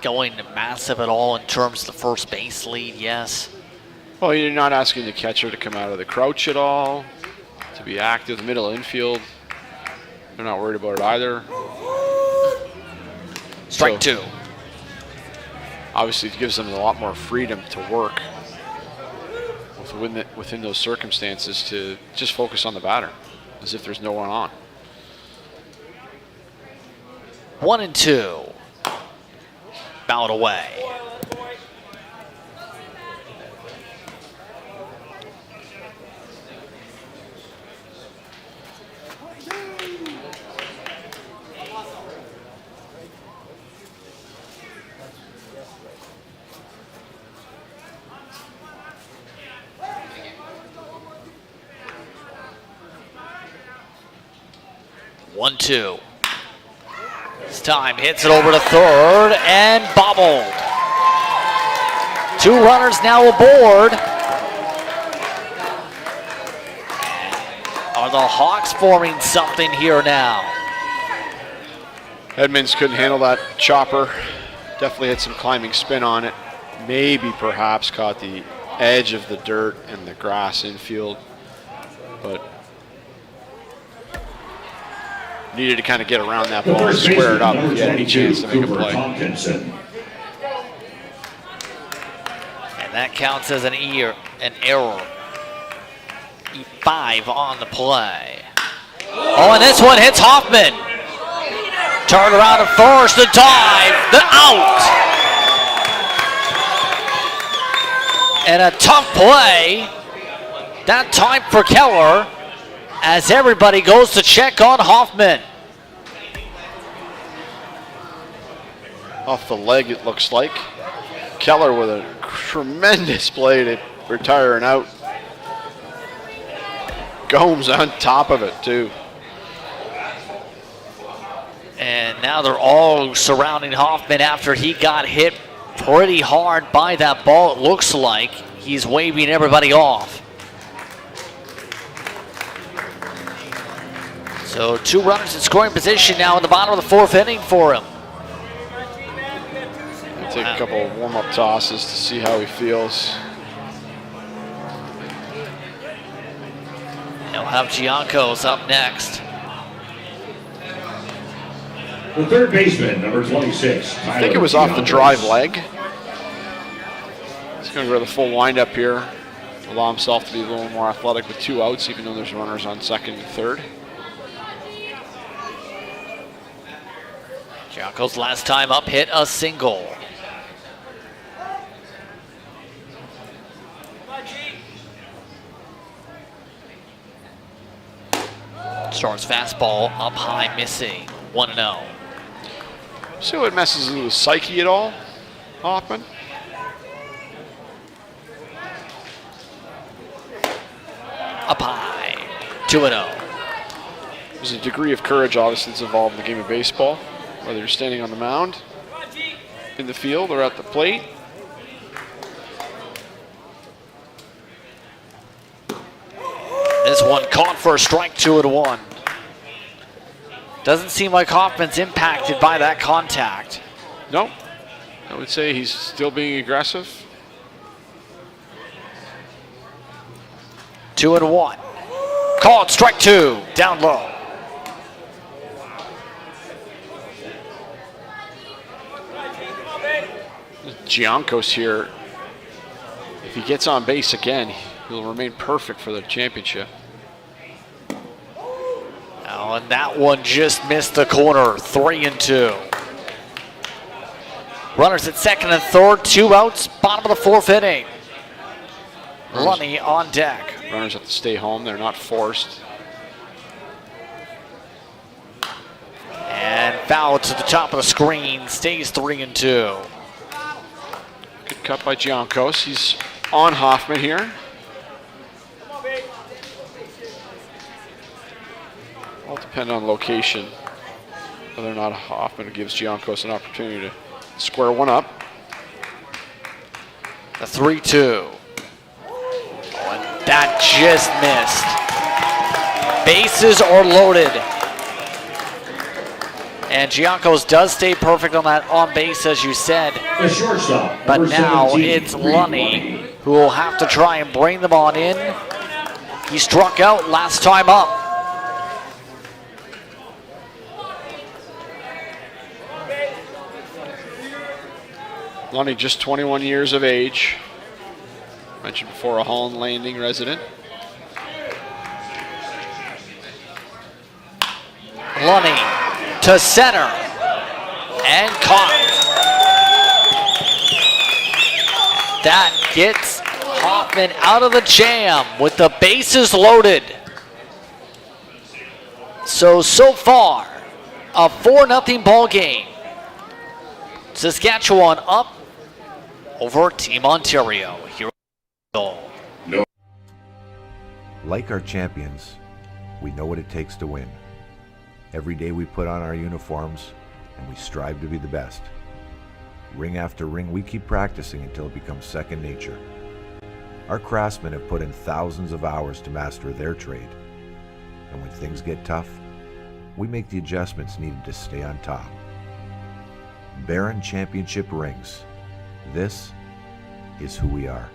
going massive at all in terms of the first base lead, yes. Well, you're not asking the catcher to come out of the crouch at all, to be active, middle infield. They're not worried about it either. Strike 2. Obviously, it gives them a lot more freedom to work within those circumstances to just focus on the batter, as if there's no one on. 1-2. Fouled away. One-two. This time hits it over to third and bobbled. 2 runners now aboard. Are the Hawks forming something here now? Edmonds couldn't handle that chopper. Definitely had some climbing spin on it. Maybe perhaps caught the edge of the dirt and the grass infield, but needed to kind of get around that ball and square it up if you had any chance to make a play. And that counts as an error. E5 on the play. Oh, and this one hits Hoffman. Turn around at first, the dive, the out. And a tough play that time for Keller as everybody goes to check on Hoffman. Off the leg, it looks like. Keller with a tremendous play to retire an out. Gomes on top of it, too. And now they're all surrounding Hoffman after he got hit pretty hard by that ball. It looks like he's waving everybody off. So 2 runners in scoring position now in the bottom of the 4th inning for him. I'll take a couple of warm-up tosses to see how he feels. He'll have Giancos up next. The third baseman, number 26. I think it was off the drive leg. He's going to go to the full windup here. Allow himself to be a little more athletic with 2 outs, even though there's runners on second and third. Giancos last time up hit a single. Starts fastball up high, missing. 1-0. See what messes with his psyche at all, Hoffman? Up high. 2-0. There's a degree of courage, obviously, that's involved in the game of baseball, whether you're standing on the mound, in the field, or at the plate. This one caught for a strike, 2-1. Doesn't seem like Hoffman's impacted by that contact. No, I would say he's still being aggressive. 2-1. Called strike 2, down low. Giancos here, if he gets on base again, he'll remain perfect for the championship. Oh, and that one just missed the corner, 3-2. Runners at second and third, 2 outs, bottom of the 4th inning. Lunny on deck. Runners have to stay home, they're not forced. And foul to the top of the screen, stays 3-2. Good cut by Giancos. He's on Hoffman here. All depend on location, whether or not Hoffman gives Giancos an opportunity to square one up. The 3-2. Oh, and that just missed. Bases are loaded. And Giancos does stay perfect on that on base, as you said. The shortstop. But number now 17, it's Reed Lunny who will have to try and bring them on in. He struck out last time up. Lunny, just 21 years of age. Mentioned before, a Holland Landing resident. Lunny to center and caught. That gets Hoffman out of the jam with the bases loaded. So far, a 4-0 ball game. Saskatchewan up over Team Ontario. Here we go. Like our champions, we know what it takes to win. Every day we put on our uniforms and we strive to be the best. Ring after ring, we keep practicing until it becomes second nature. Our craftsmen have put in thousands of hours to master their trade. And when things get tough, we make the adjustments needed to stay on top. Baron Championship rings. This is who we are.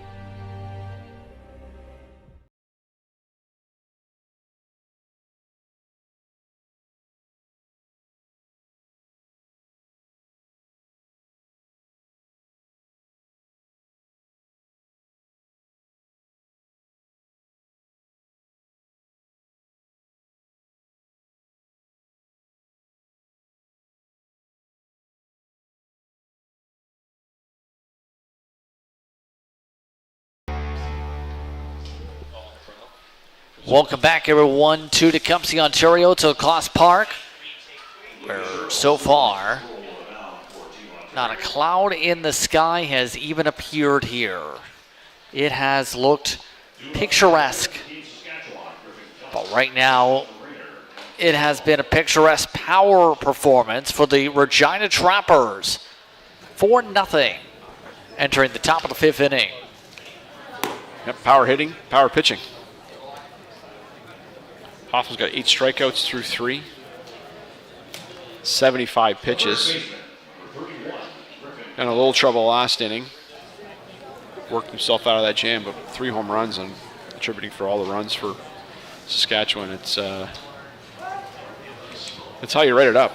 Welcome back, everyone, to Tecumseh, Ontario, to Class Park, where so far not a cloud in the sky has even appeared here. It has looked picturesque, but right now it has been a picturesque power performance for the Regina Trappers. 4-0 entering the top of the 5th inning. Yep, power hitting, power pitching. Hoffman's got 8 strikeouts through 3. 75 pitches. Got a little trouble last inning. Worked himself out of that jam, but 3 home runs and contributing for all the runs for Saskatchewan. It's how you write it up.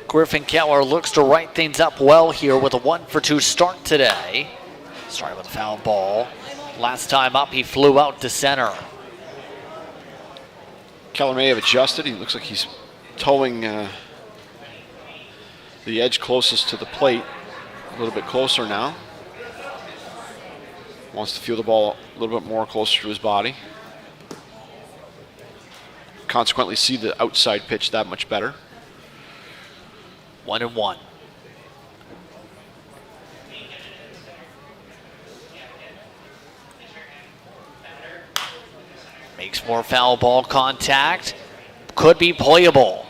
Griffin Keller looks to write things up well here with a 1-for-2 start today. Started with a foul ball. Last time up, he flew out to center. Keller may have adjusted. He looks like he's towing the edge closest to the plate. A little bit closer now. Wants to feel the ball a little bit more closer to his body. Consequently, see the outside pitch that much better. 1-1. Makes more foul ball contact. Could be playable.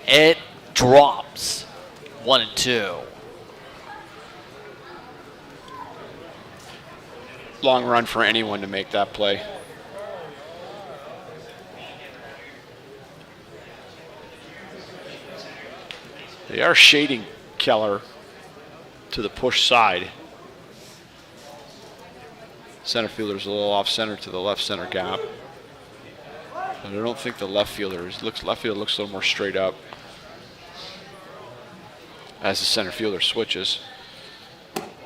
It drops. 1-2. Long run for anyone to make that play. They are shading Keller to the push side. Center fielder's a little off center to the left center gap. But I don't think the left fielder left fielder looks a little more straight up as the center fielder switches.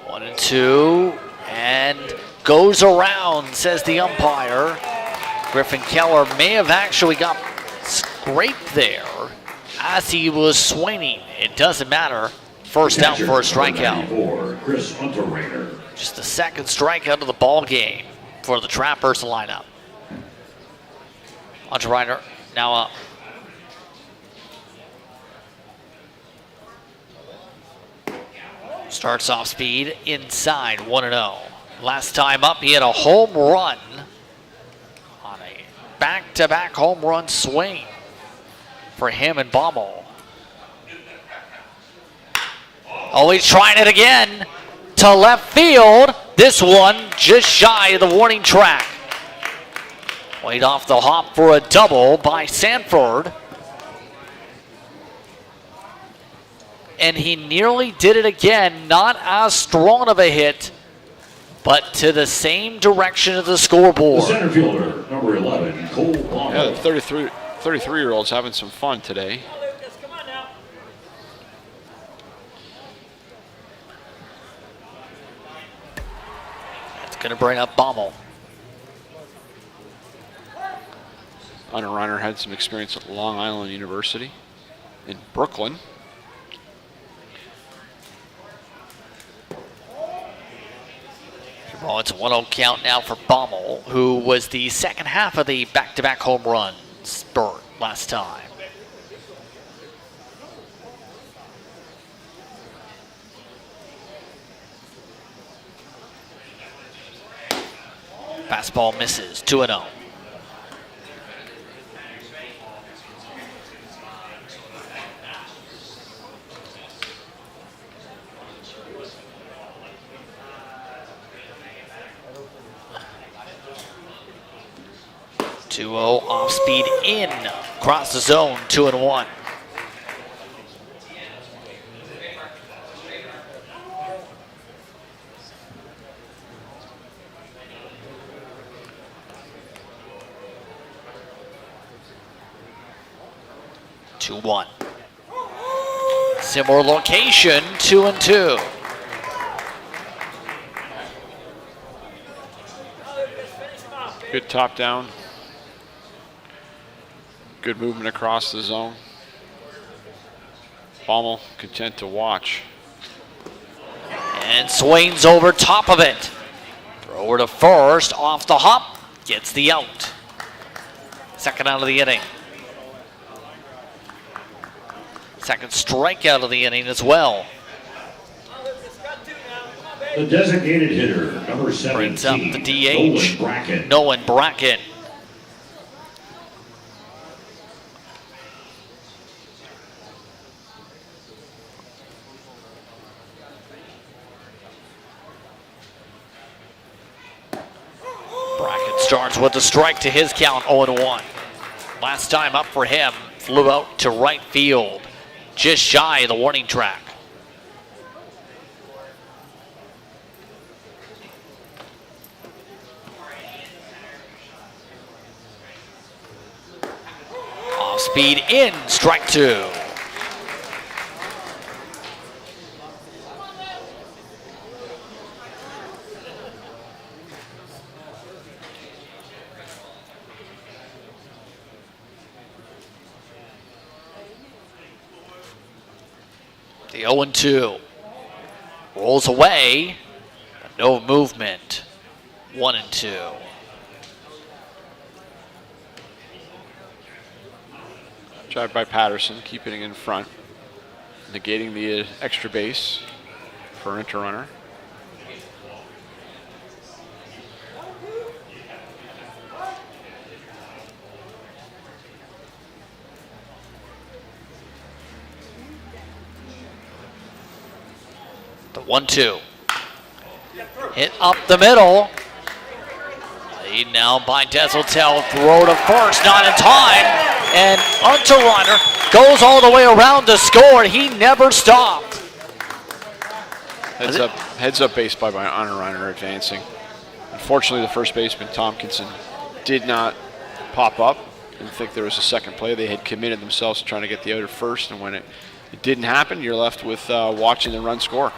1-2, and goes around, says the umpire. Griffin Keller may have actually got scraped there as he was swinging. It doesn't matter. First out for a strikeout. 94, Chris Unterrainer. Just the second strikeout of the ball game for the Trappers lineup. Unterrainer now up. Starts off speed inside, 1-0. Last time up, he had a home run on a back-to-back home run swing for him and Baumel. Oh, he's trying it again to left field. This one just shy of the warning track. Wait off the hop for a double by Sanford. And he nearly did it again. Not as strong of a hit, but to the same direction of the The scoreboard. center fielder, number 11, Cole Baumel. Yeah, the 33-year-old's having some fun today. It's going to bring up Baumel. Unterrainer had some experience at Long Island University in Brooklyn. Well, it's a 1-0 count now for Baumel, who was the second half of the back-to-back home run spurt last time. Fastball misses, 2-0. Off speed in, across the zone, 2-1. Similar location, 2-2. Good top down. Good movement across the zone. Baumel content to watch. And swings over top of it. Thrower to first, off the hop, gets the out. Second out of the inning. Second strikeout of the inning as well. The designated hitter, number 17, Brings up the Nolan DH, Brackett. Nolan Brackett. Brackett starts with a strike to his count, 0-1. Last time up for him, flew out to right field, just shy of the warning track. Off speed in, strike two. The 0-2 rolls away, no movement. 1-2. Drive by Patterson, keeping it in front, negating the extra base for Unterrainer. The 1-2. Hit up the middle. Lead now by Deseltel. Throw to first, not in time. And Unterrainer Goes all the way around to score. He never stopped. Heads up base by Honor Reiner advancing. Unfortunately, the first baseman, Tompkinson, did not pop up. Didn't think there was a second play. They had committed themselves to trying to get the out at first, and when it didn't happen, you're left with watching the run score.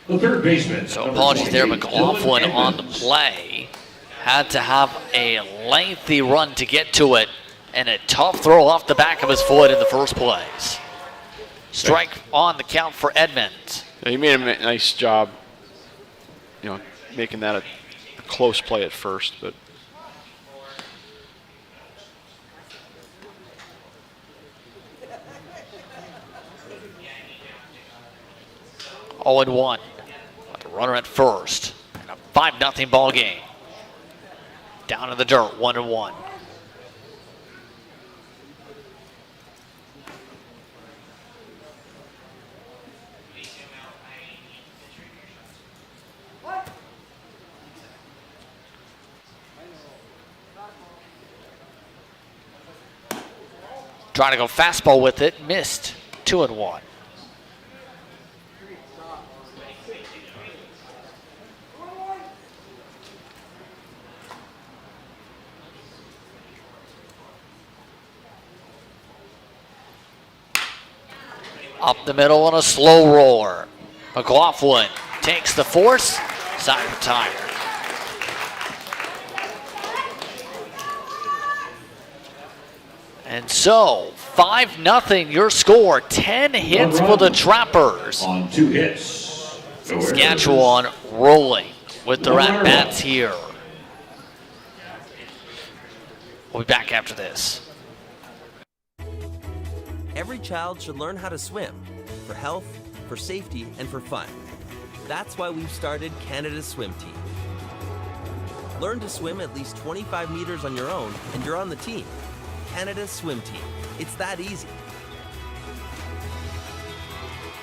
The third baseman. So apologies there, McLaughlin on the play. Had to have a lengthy run to get to it, and a tough throw off the back of his foot in the first place. Strike on the count for Edmonds. Yeah, he made a nice job, making that a close play at first, but 0-1. The runner at first. And a 5-0 ball game. Down in the dirt, 1-1. Trying to go fastball with it, missed. 2-1. Up the middle on a slow roller. McLaughlin takes the force, side retired. And so, 5-0 your score. 10 hits for the Trappers. On 2 hits. Saskatchewan rolling with their at-bats here. We'll be back after this. Every child should learn how to swim for health, for safety, and for fun. That's why we've started Canada's Swim Team. Learn to swim at least 25 meters on your own, and you're on the team. Canada's Swim Team. It's that easy.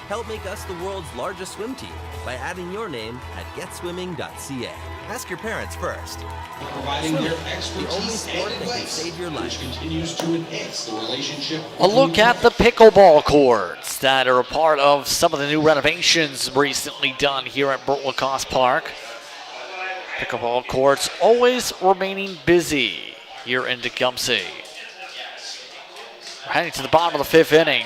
Help make us the world's largest swim team by adding your name at getswimming.ca. Ask your parents first. Providing their The only expertise sport and that can advice, save your which life. continues to enhance the relationship. A look at the pickleball courts that are a part of some of the new renovations recently done here at Burt Lacoste Park. Pickleball courts always remaining busy here in Tecumseh. We're heading to the bottom of the 5th inning.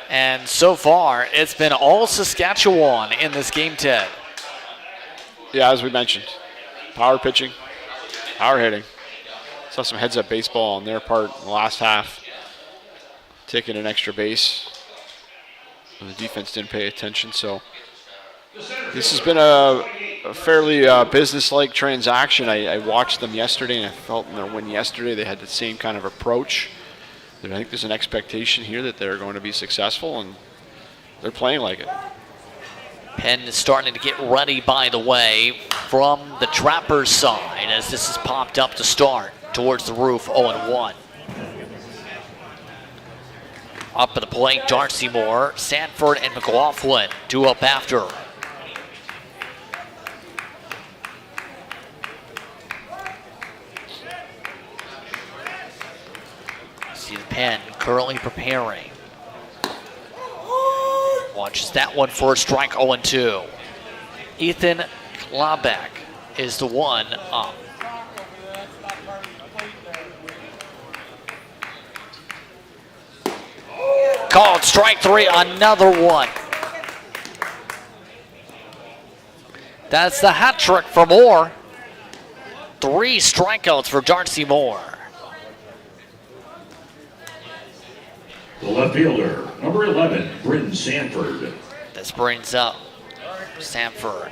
And so far, it's been all Saskatchewan in this game, Ted. yeah, as we mentioned, power pitching, power hitting. Saw some heads-up baseball on their part in the last half, taking an extra base. The defense didn't pay attention, so this has been a fairly business-like transaction. I watched them yesterday, and I felt in their win yesterday they had the same kind of approach. I think there's an expectation here that they're going to be successful, and they're playing like it. Penn is starting to get ready, by the way, from the Trappers' side as this is popped up to start towards the roof, 0-1. Up at the plate, Darcy Moore, Sanford, and McLaughlin, 2 up after. See the Penn currently preparing. Watches that one for a strike, 0-2. Ethan Klabeck is the one up. Called strike 3, another one. That's the hat trick for Moore. 3 strikeouts for Darcy Moore. The left fielder, number 11, Bryn Sanford. This brings up Sanford.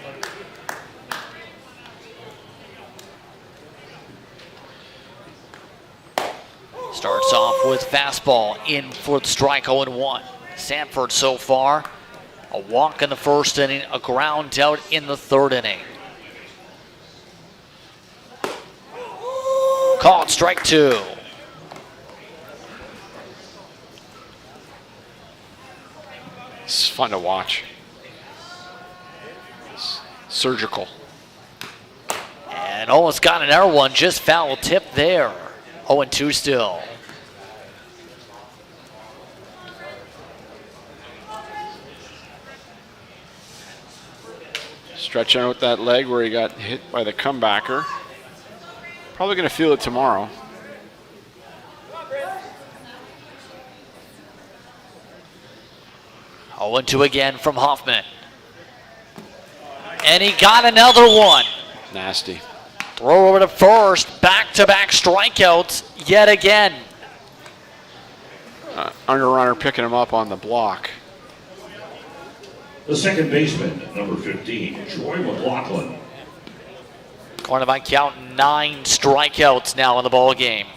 Starts off with fastball in for the strike, 0-1. Sanford so far, a walk in the first inning, a ground out in the 3rd inning. Called strike 2. It's fun to watch. It's surgical. And almost got an error one, just foul tip there. 0-2 still. Stretching out that leg where he got hit by the comebacker. Probably going to feel it tomorrow. Oh, 2 again from Hoffman. And he got another one. Nasty. Throw over to first. Back-to-back strikeouts yet again. Under runner picking him up on the block. The second baseman, number 15, Troy McLaughlin. Cornerback count 9 strikeouts now in the ball game.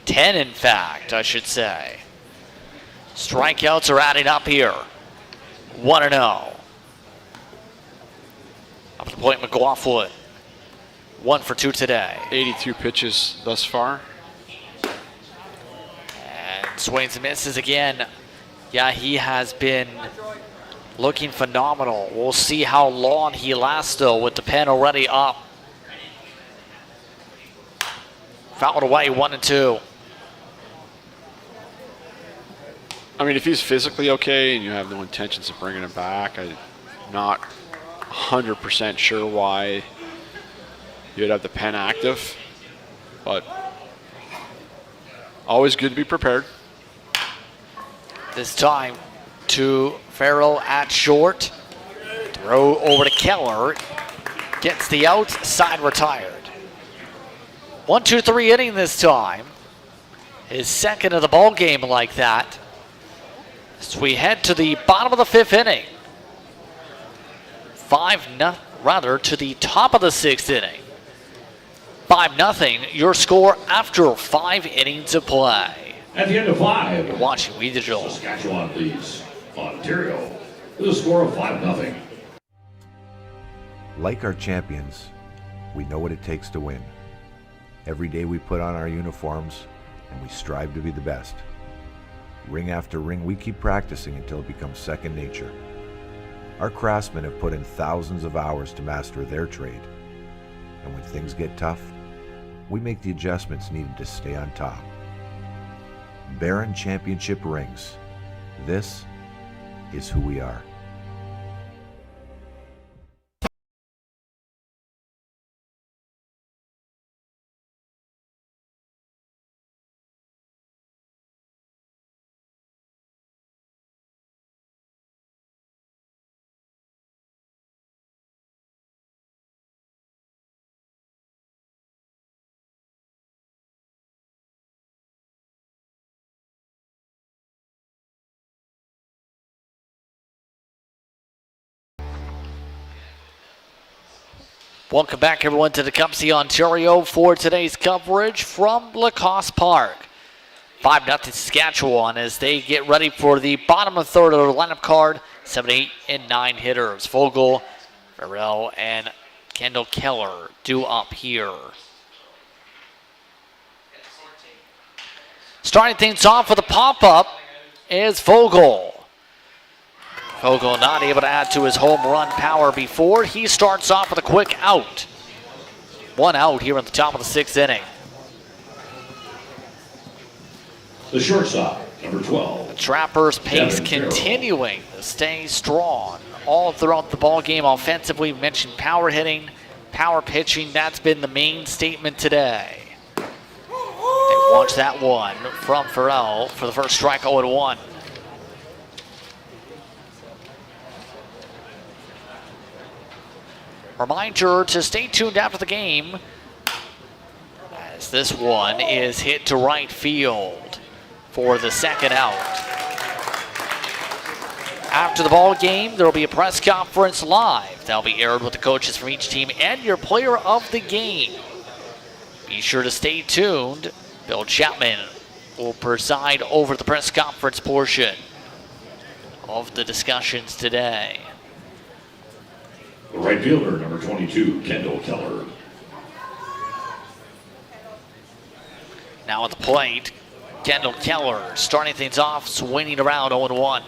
Ten, in fact, I should say. Strikeouts are adding up here. 1-0. Up to the point, McLaughlin. 1 for 2 today. 82 pitches thus far. And swings and misses again. Yeah, he has been looking phenomenal. We'll see how long he lasts, though, with the pen already up. Fouled away, 1-2. I mean, if he's physically okay and you have no intentions of bringing him back, I'm not 100% sure why you'd have the pen active. But always good to be prepared. This time to Farrell at short. Throw over to Keller. Gets the out, side retired. 1-2-3 inning this time. His second of the ball game like that. As we head to the bottom of the 5th inning. 5-0, to the top of the 6th inning. 5-0, your score after 5 innings of play. At the end of 5, You're watching We Digital. Saskatchewan leads Ontario with a score of 5-0. Like our champions, we know what it takes to win. Every day we put on our uniforms and we strive to be the best. Ring after ring, we keep practicing until it becomes second nature. Our craftsmen have put in thousands of hours to master their trade. And when things get tough, we make the adjustments needed to stay on top. Baron Championship rings. This is who we are. Welcome back, everyone, to Tecumseh, Ontario for today's coverage from Lacoste Park. 5-0 Saskatchewan as they get ready for the bottom of third of the lineup card. 7, 8, and 9 hitters. Vogel, Farrell, and Kendall Keller due up here. Starting things off with a pop-up is Vogel. Vogel not able to add to his home run power before. He starts off with a quick out. 1 out here at the top of the 6th inning. The shortstop, number 12. The Trappers' pace Devin Farrell. continuing to stay strong all throughout the ball game. Offensively, we mentioned power hitting, power pitching. That's been the main statement today. They watch that one from Farrell for the first strike, 0-1. Reminder to stay tuned after the game as this one is hit to right field for the second out. After the ball game, there will be a press conference live. That'll be aired with the coaches from each team and your player of the game. Be sure to stay tuned. Bill Chapman will preside over the press conference portion of the discussions today. The right fielder, number 22, Kendall Keller. Now at the plate, Kendall Keller starting things off, swinging around 0-1.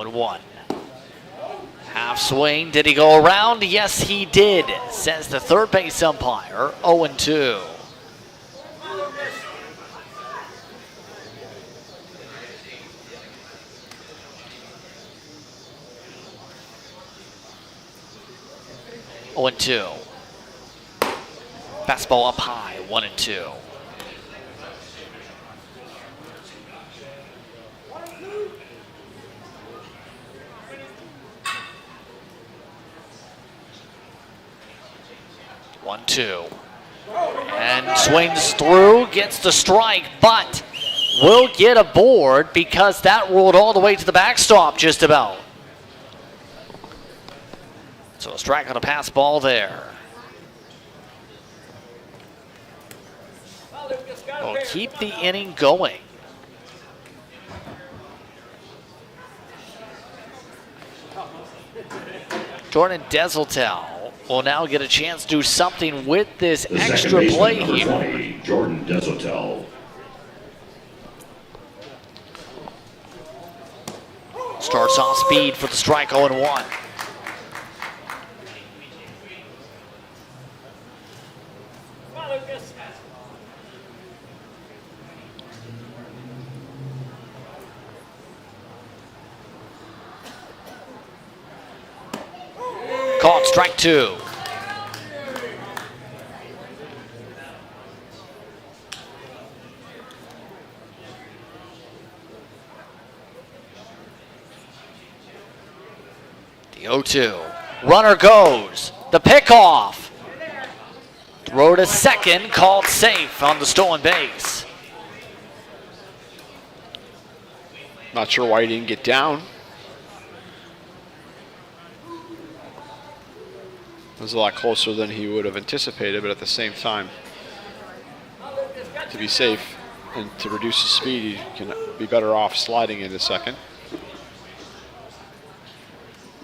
0-1. Half swing. Did he go around? Yes, he did, says the third base umpire. 0-2. Oh, 2. Fastball up high. 1-2. One, two. And swings through, gets the strike, but will get a board because that rolled all the way to the backstop just about. So a strike on a pass ball there. Will keep the inning going. Jordan Deseltel will now get a chance to do something with this The second extra baseman, play number here. 20, Jordan Deseltel. Starts off speed for the strike. 0-1. Called strike 2. The 0-2. Runner goes. The pickoff. Throw to second, called safe on the stolen base. Not sure why he didn't get down. It was a lot closer than he would have anticipated, but at the same time, to be safe and to reduce his speed, he can be better off sliding into second.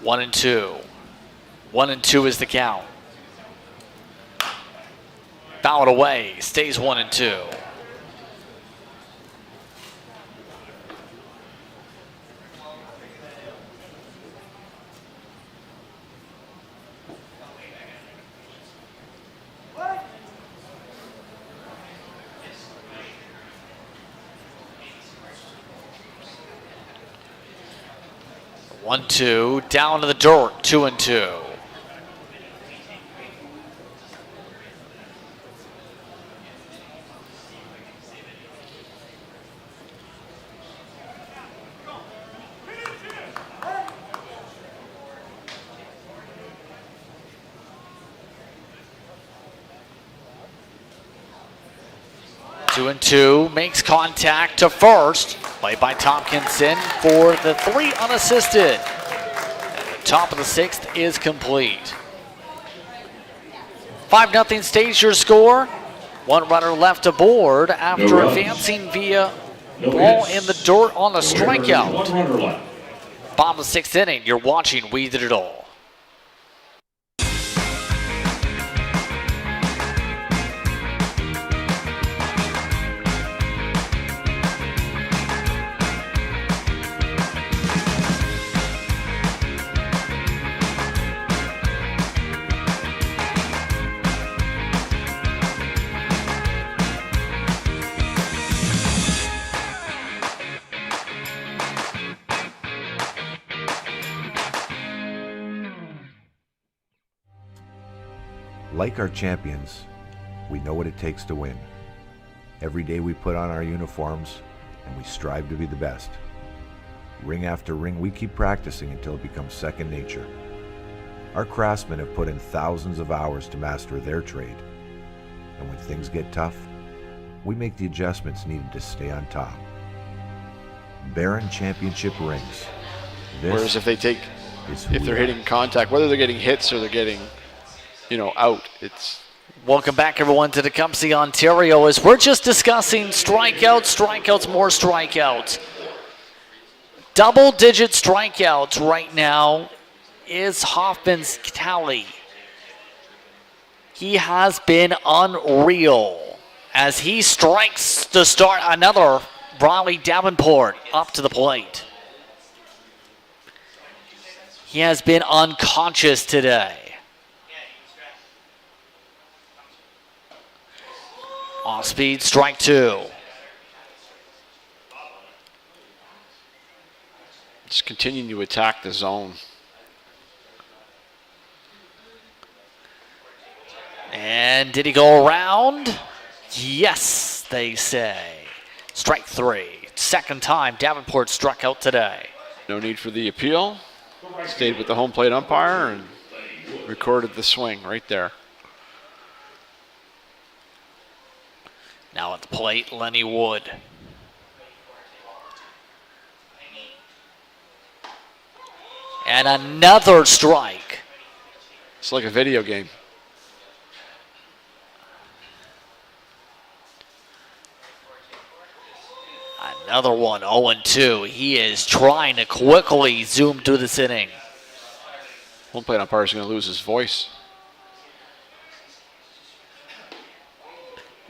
1-2. 1-2 is the count. Fouled away, stays 1-2. One, two, down to the dirt, 2-2. Two and two, makes contact to first. Play by Tompkinson for the 3 unassisted. And the top of the 6th is complete. 5-0 stays your score. 1 runner left aboard after No runs. advancing via No ball hits. in the dirt on the One strikeout. runner left. Bottom of the 6th inning, you're watching We Did It All. Like our champions, we know what it takes to win. Every day we put on our uniforms and we strive to be the best. Ring after ring, we keep practicing until it becomes second nature. Our craftsmen have put in thousands of hours to master their trade. And when things get tough, we make the adjustments needed to stay on top. Baron Championship rings. Whereas if they take, is who if we they're are. hitting contact, whether they're getting hits or they're getting, out, it's Welcome back, everyone, to Tecumseh, Ontario, as we're just discussing strikeouts, more strikeouts. Double-digit strikeouts right now is Hoffman's tally. He has been unreal as he strikes to start another Raleigh Davenport up to the plate. He has been unconscious today. Off speed, strike 2. Just continuing to attack the zone. And did he go around? Yes, they say. Strike 3. Second time Davenport struck out today. No need for the appeal. Stayed with the home plate umpire and recorded the swing right there. Now at the plate, Lenny Wood. And another strike. It's like a video game. Another one, 0-2. He is trying to quickly zoom through this inning. Home plate umpire is going to lose his voice.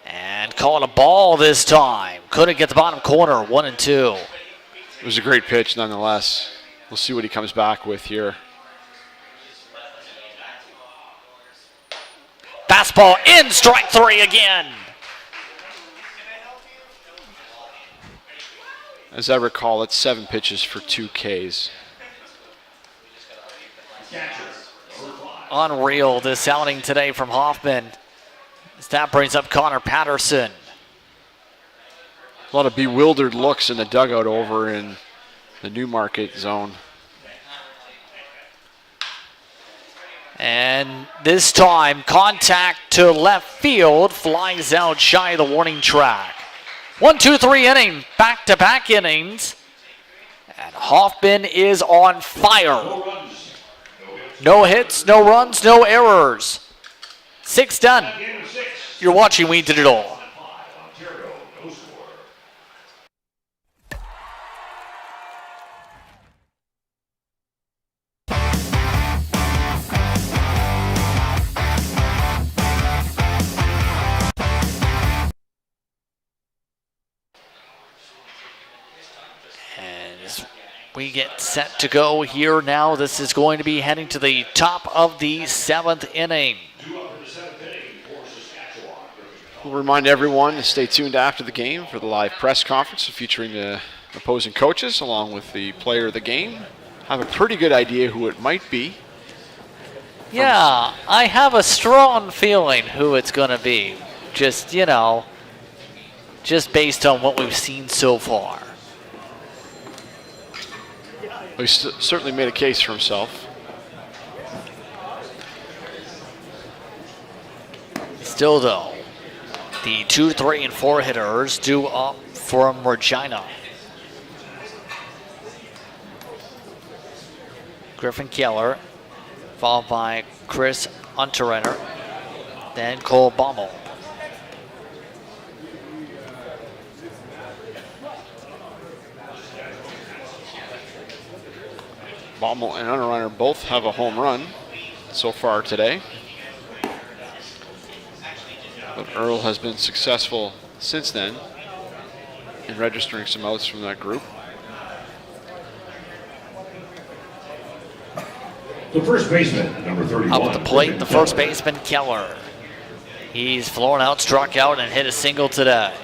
And call it a ball this time. Couldn't get the bottom corner, 1-2. It was a great pitch nonetheless. We'll see what he comes back with here. Fastball in, strike 3 again. As I recall, it's 7 pitches for 2 Ks. Unreal, this outing today from Hoffman. That brings up Connor Patterson. A lot of bewildered looks in the dugout over in the Newmarket zone. And this time, contact to left field, flies out shy of the warning track. 1-2-3 inning, back-to-back innings. And Hoffman is on fire. No hits, no runs, no errors. 6 done. You're watching We Did It All. We get set to go here now. This is going to be heading to the top of the 7th inning. We'll remind everyone to stay tuned after the game for the live press conference featuring the opposing coaches along with the player of the game. I have a pretty good idea who it might be. Yeah, I have a strong feeling who it's going to be. Just, you know, just based on what we've seen so far. He certainly made a case for himself. Still, though, the 2, 3, and 4 hitters due up from Regina. Griffin Keller, followed by Chris Unterrenner, then Cole Baumel. Baumel and Unterrenner both have a home run so far today. But Earl has been successful since then in registering some outs from that group. The first baseman, number 31. Up at the plate, the first baseman, Keller. He's flown out, struck out, and hit a single today.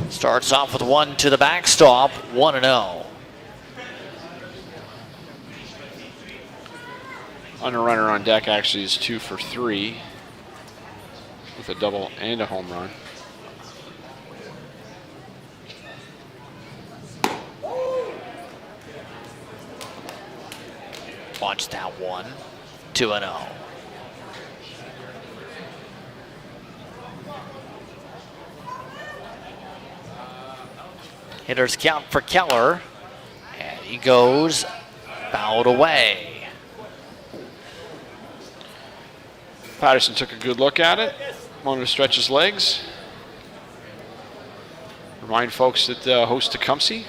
Starts off with 1 to the backstop, 1-0. Unterrenner on deck actually is 2 for 3 with a double and a home run. Watch that one, 2-0. Hitters count for Keller, and he goes fouled away. Patterson took a good look at it, wanted to stretch his legs. Remind folks that host Tecumseh,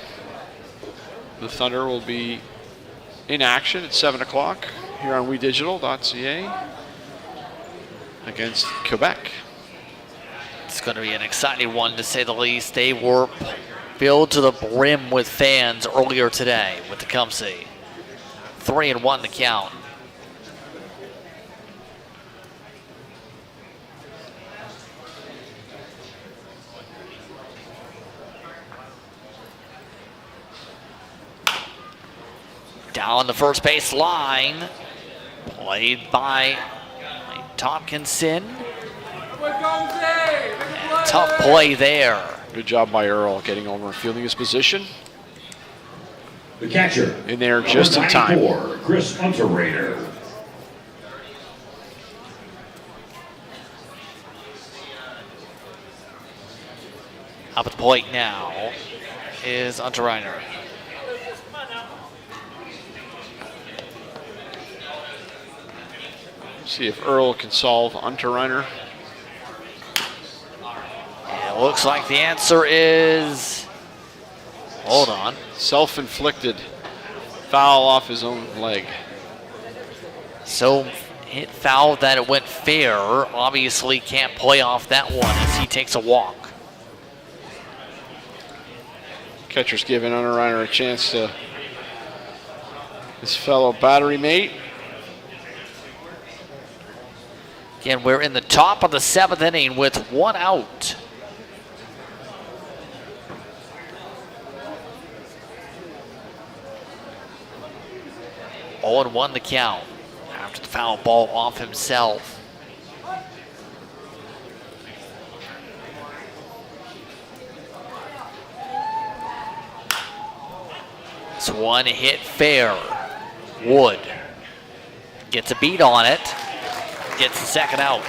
the Thunder will be in action at 7 o'clock here on WeDigital.ca. against Quebec. It's going to be an exciting one, to say the least. They were filled to the brim with fans earlier today with the Tecumseh. 3-1 the count. Down the first base line, played by Tompkinson. And tough play there. Good job by Earl getting over and fielding his position. The catcher. In there just in time. Number 94, Chris Unterrader. Up at the plate now is Unterreiner. See if Earl can solve Unterreiner. It looks like the answer is, hold on. Self-inflicted foul off his own leg. So hit foul that it went fair. Obviously can't play off that one as he takes a walk. Catcher's giving Unterreiner a chance to his fellow battery mate. Again, we're in the top of the 7th inning with 1 out. Oh, and 1 the count after the foul ball off himself. This one hit fair. Wood gets a beat on it. Gets the second out.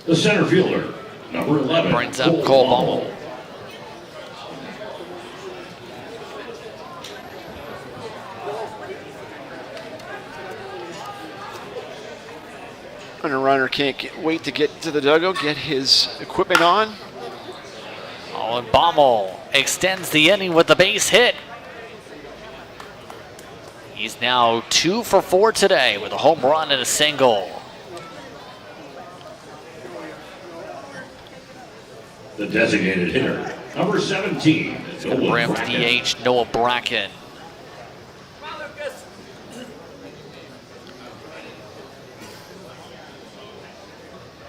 The center fielder, number 11. Brings up Cole Baumel. Unterreiner can't wait to get to the dugout, get his equipment on. Oh, and Baumel extends the inning with the base hit. He's now 2 for 4 today with a home run and a single. The designated hitter, number 17. Noah Brim Bracken. DH Noah Bracken.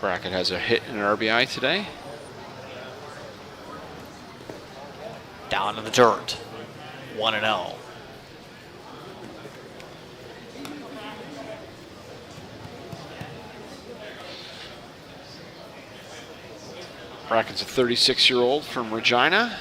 Brackett has a hit and an RBI today. Down in the dirt. 1-0. Brackett's a 36-year-old from Regina.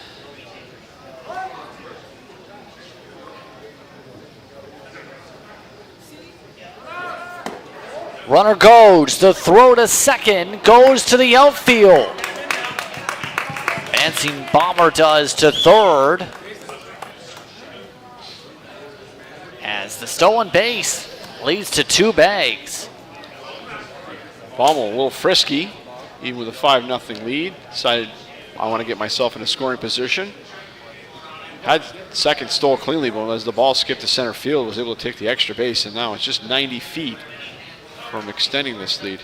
Runner goes. The throw to second goes to the outfield. Advancing Bomber does to third. As the stolen base leads to 2 bags. Baumel a little frisky, even with a 5-0 lead. Decided, I want to get myself in a scoring position. Had second stole cleanly, but as the ball skipped to center field, was able to take the extra base, and now it's just 90 feet from extending this lead.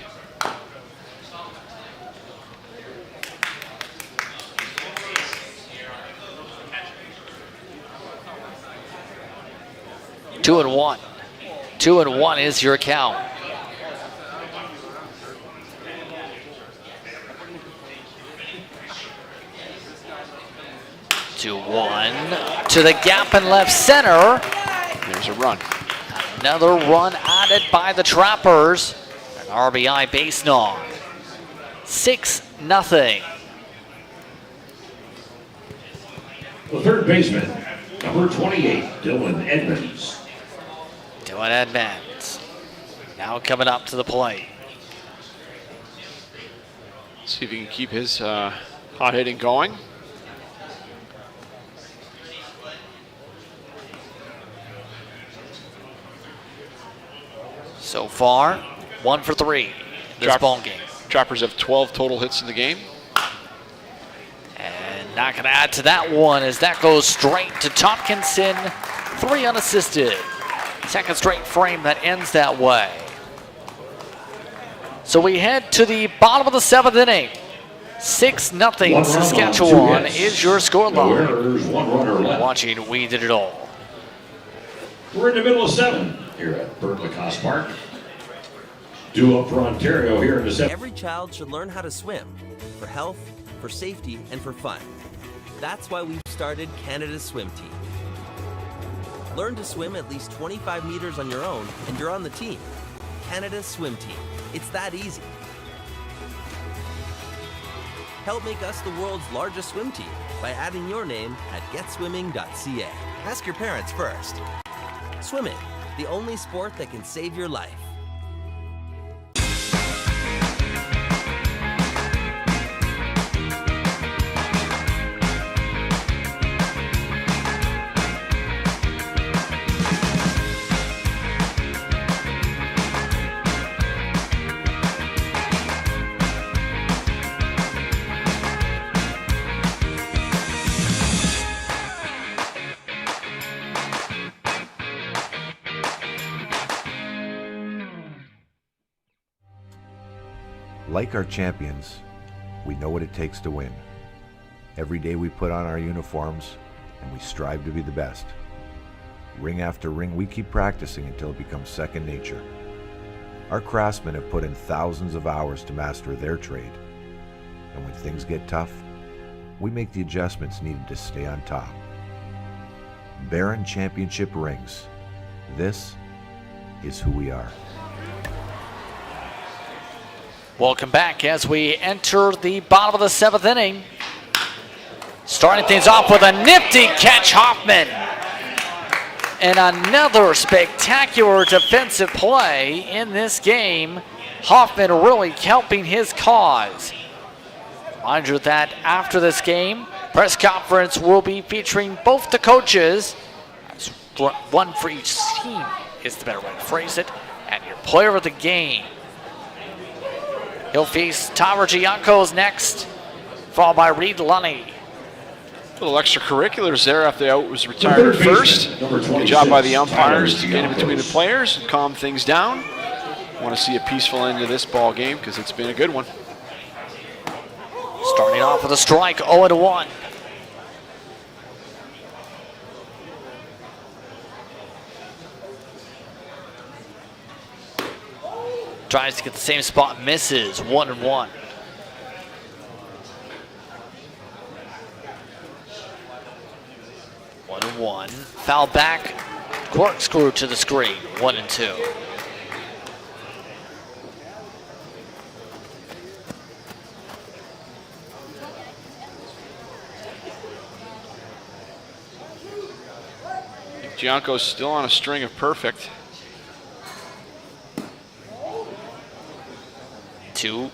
Two and one. 2-1 is your count. To one, to the gap in left center. There's a run. Another run added by the Trappers. An RBI base knock. 6-0. The third baseman, number 28, Dylan Edmonds. Dylan Edmonds now coming up to the plate. See if he can keep his hot hitting going. So far, 1 for 3 in this ball game. Trappers have 12 total hits in the game. And Not going to add to that one as that goes straight to Tompkinson. 3 unassisted. Second straight frame that ends that way. So we head to the bottom of the 7th inning. 6-0 Saskatchewan is your scoreline. Watching We Did It All. We're in the middle of 7 here at Bert Lacoste Park. Due up for Ontario here in the 7th. Every child should learn how to swim for health, for safety, and for fun. That's why we've started Canada's Swim Team. Learn to swim at least 25 meters on your own, and you're on the team. Canada's Swim Team. It's that easy. Help make us the world's largest swim team by adding your name at getswimming.ca. Ask your parents first. Swimming, the only sport that can save your life. Like our champions, we know what it takes to win. Every day we put on our uniforms and we strive to be the best. Ring after ring, we keep practicing until it becomes second nature. Our craftsmen have put in thousands of hours to master their trade. And when things get tough, we make the adjustments needed to stay on top. Baron Championship rings. This is who we are. Welcome back as we enter the bottom of the 7th inning. Starting things off with a nifty catch, Hoffman. And another spectacular defensive play in this game. Hoffman really helping his cause. Mind you that after this game, press conference will be featuring both the coaches. One for each team is the better way to phrase it. And your player of the game. He'll face Tyler Giancos next, followed by Reed Lunny. Little extracurriculars there after the out was retired first. Good job by the umpires to get in between the players and calm things down. Want to see a peaceful end to this ball game because it's been a good one. Starting off with a strike, 0-1. Tries to get the same spot, misses, 1-1. Foul back, corkscrew to the screen, 1-2. Gianco's still on a string of perfect. 2-2.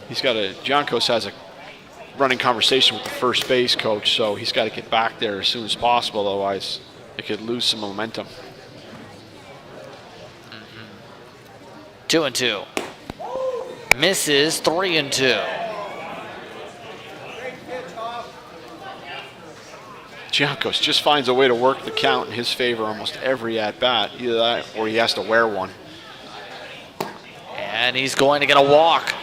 Giancos has a running conversation with the first base coach, so he's got to get back there as soon as possible, otherwise it could lose some momentum. 2-2. Misses, 3-2. Giancos just finds a way to work the count in his favor almost every at-bat, either that or he has to wear one. And he's going to get a walk.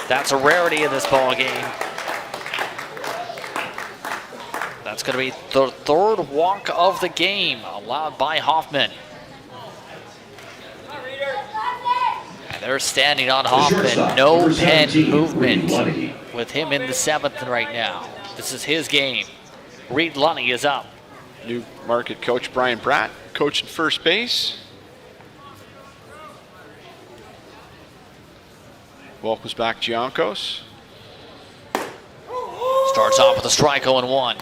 That's a rarity in this ball game. That's going to be the 3rd walk of the game, allowed by Hoffman. And they're standing on Hoffman. No pen movement with him in the 7th right now. This is his game. Reed Lunny is up. New market coach Brian Pratt, coaching first base. Welcomes back Giancos. Starts off with a strike, 0-1.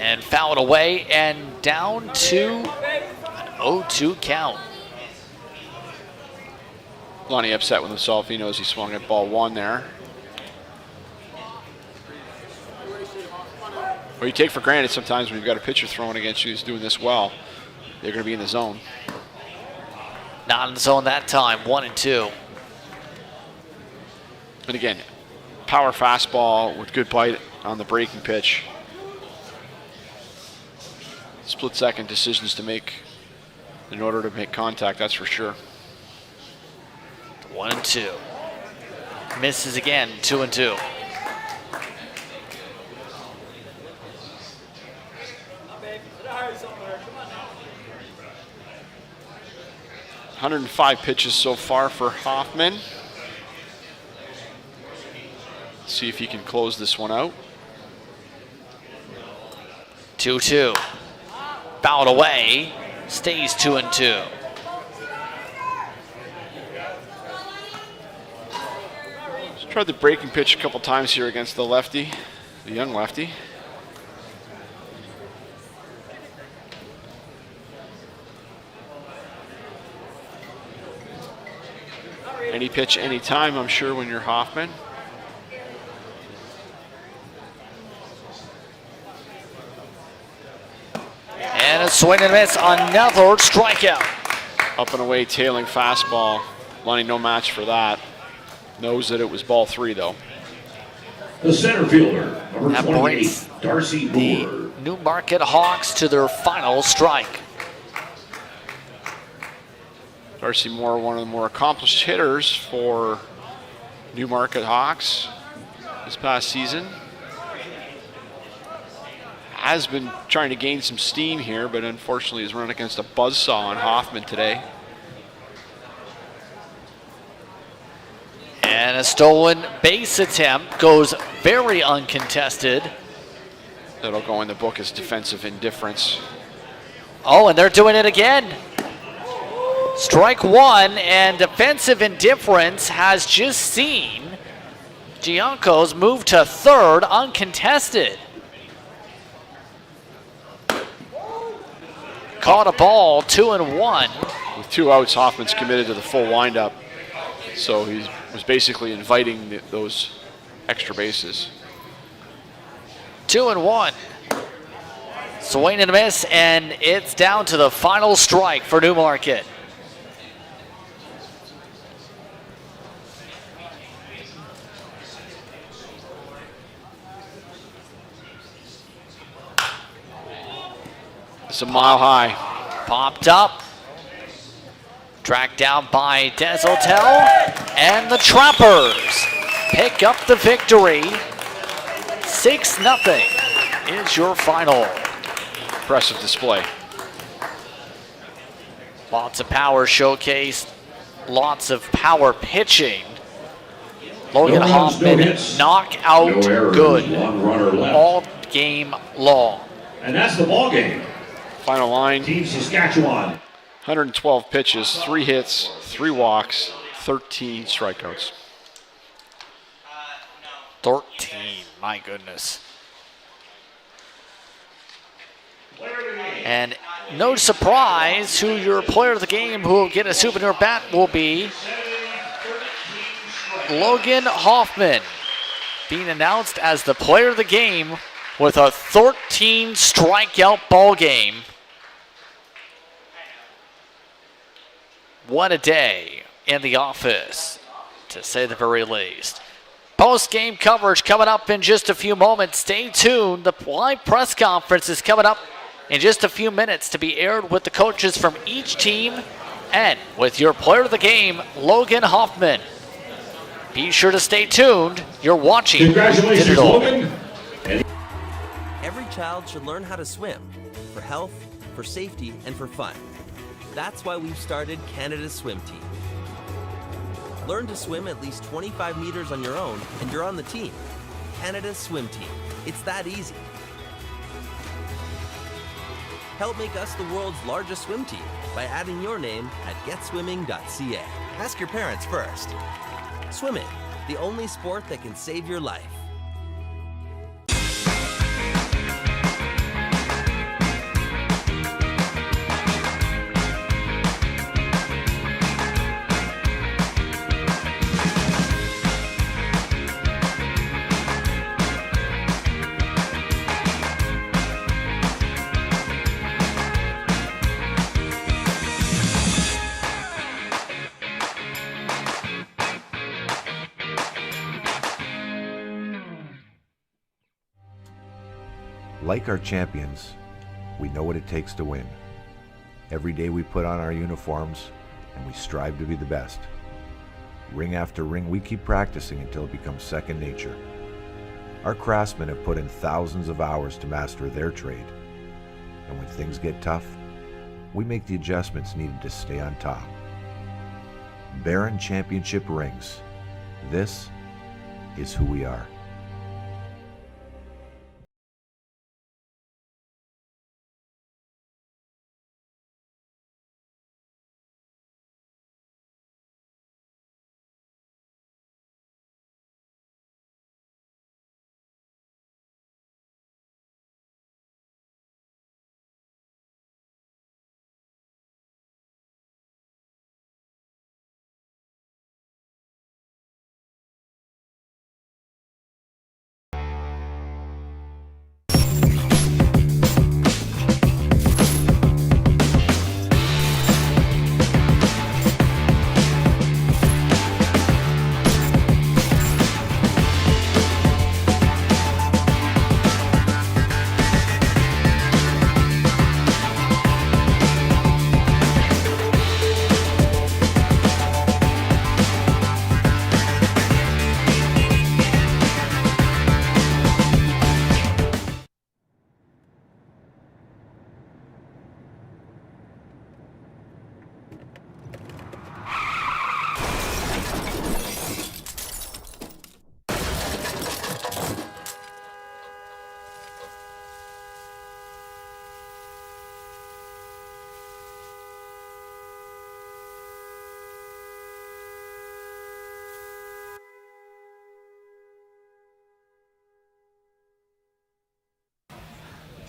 And fouled away and down to an 0-2 count. Lonnie upset with himself. He knows he swung at ball 1 there. Well, you take for granted sometimes when you've got a pitcher throwing against you who's doing this well, they're going to be in the zone. Not in the zone that time, 1-2. And again, power fastball with good bite on the breaking pitch. Split-second decisions to make in order to make contact, that's for sure. 1-2. Misses again, 2-2. .105 pitches so far for Hoffman. See if he can close this one out. 2-2. Fouled away. Stays 2-2. He's tried the breaking pitch a couple times here against the lefty, the young lefty. Any pitch, any time, I'm sure, when you're Hoffman. And a swing and a miss, another strikeout. Up and away, tailing fastball. Lonnie, no match for that. Knows that it was ball 3, though. The center fielder, number That 28, brings Darcy the Moore. Newmarket Hawks to their final strike. Darcy Moore, one of the more accomplished hitters for Newmarket Hawks this past season. Has been trying to gain some steam here, but unfortunately has run against a buzzsaw on Hoffman today. And a stolen base attempt goes very uncontested. That'll go in the book as defensive indifference. Oh, and they're doing it again. Strike 1, and defensive indifference has just seen Giancos move to third uncontested. Caught a ball, 2-1. With 2 outs, Hoffman's committed to the full windup. So he was basically inviting those extra bases. 2-1. Swing and a miss, and it's down to the final strike for Newmarket. It's a mile high. Popped up. Tracked down by Desautels. And the Trappers pick up the victory. 6-0 is your final. Impressive display. Lots of power showcased. Lots of power pitching. Logan No runs, Hoffman no hits, knockout no errors, good 1 runner left. all game long. And that's the ball game. Final line, Team Saskatchewan. 112 pitches, 3 hits, 3 walks, 13 strikeouts. 13, my goodness. And no surprise who your player of the game who will get a souvenir bat will be. Logan Hoffman being announced as the player of the game with a 13 strikeout ball game. What a day in the office, to say the very least. Post-game coverage coming up in just a few moments. Stay tuned. The live press conference is coming up in just a few minutes to be aired with the coaches from each team and with your player of the game, Logan Hoffman. Be sure to stay tuned. You're watching Congratulations, Digital. Logan. Every child should learn how to swim for health, for safety, and for fun. That's why we've started Canada's Swim Team. Learn to swim at least 25 meters on your own, and you're on the team. Canada's Swim Team. It's that easy. Help make us the world's largest swim team by adding your name at getswimming.ca. Ask your parents first. Swimming, the only sport that can save your life. Like our champions, we know what it takes to win. Every day we put on our uniforms and we strive to be the best. Ring after ring, we keep practicing until it becomes second nature. Our craftsmen have put in thousands of hours to master their trade. And when things get tough, we make the adjustments needed to stay on top. Baron Championship Rings. This is who we are.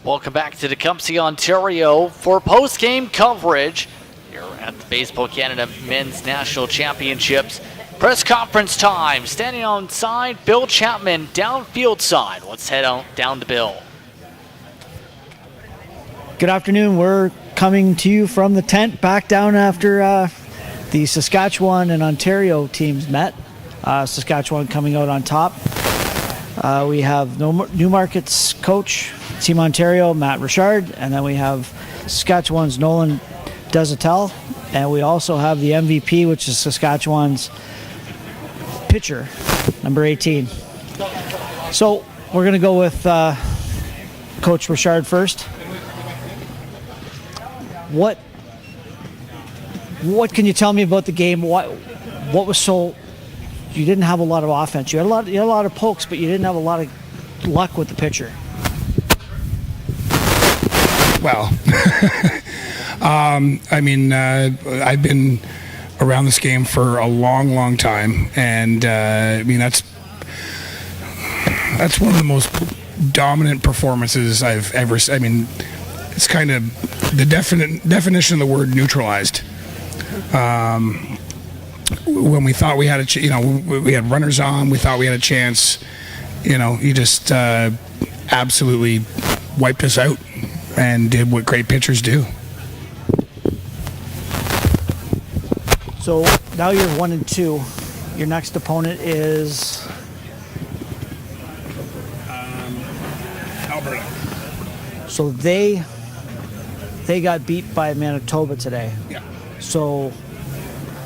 Welcome back to Tecumseh, Ontario for post-game coverage here at the Baseball Canada Men's National Championships. Press conference time. Standing on side, Bill Chapman, downfield side. Let's head on down to Bill. Good afternoon. We're coming to you from the tent back down after the Saskatchewan and Ontario teams met. Saskatchewan coming out on top. We have Newmarket's coach, Team Ontario, Matt Richard, and then we have Saskatchewan's Nolan Desatel, and we also have the MVP, which is Saskatchewan's pitcher, number 18. So we're going to go with Coach Richard first. What can you tell me about the game? What was so? You didn't have a lot of offense. You had a lot of pokes, but you didn't have a lot of luck with the pitcher. Well, I've been around this game for a long, long time, and that's one of the most dominant performances I've ever. It's kind of the definition of the word neutralized. When we thought we had we had runners on, we thought we had a chance. He just absolutely wiped us out and did what great pitchers do. So now you're 1-2. Your next opponent is Alberta. So they got beat by Manitoba today. Yeah. So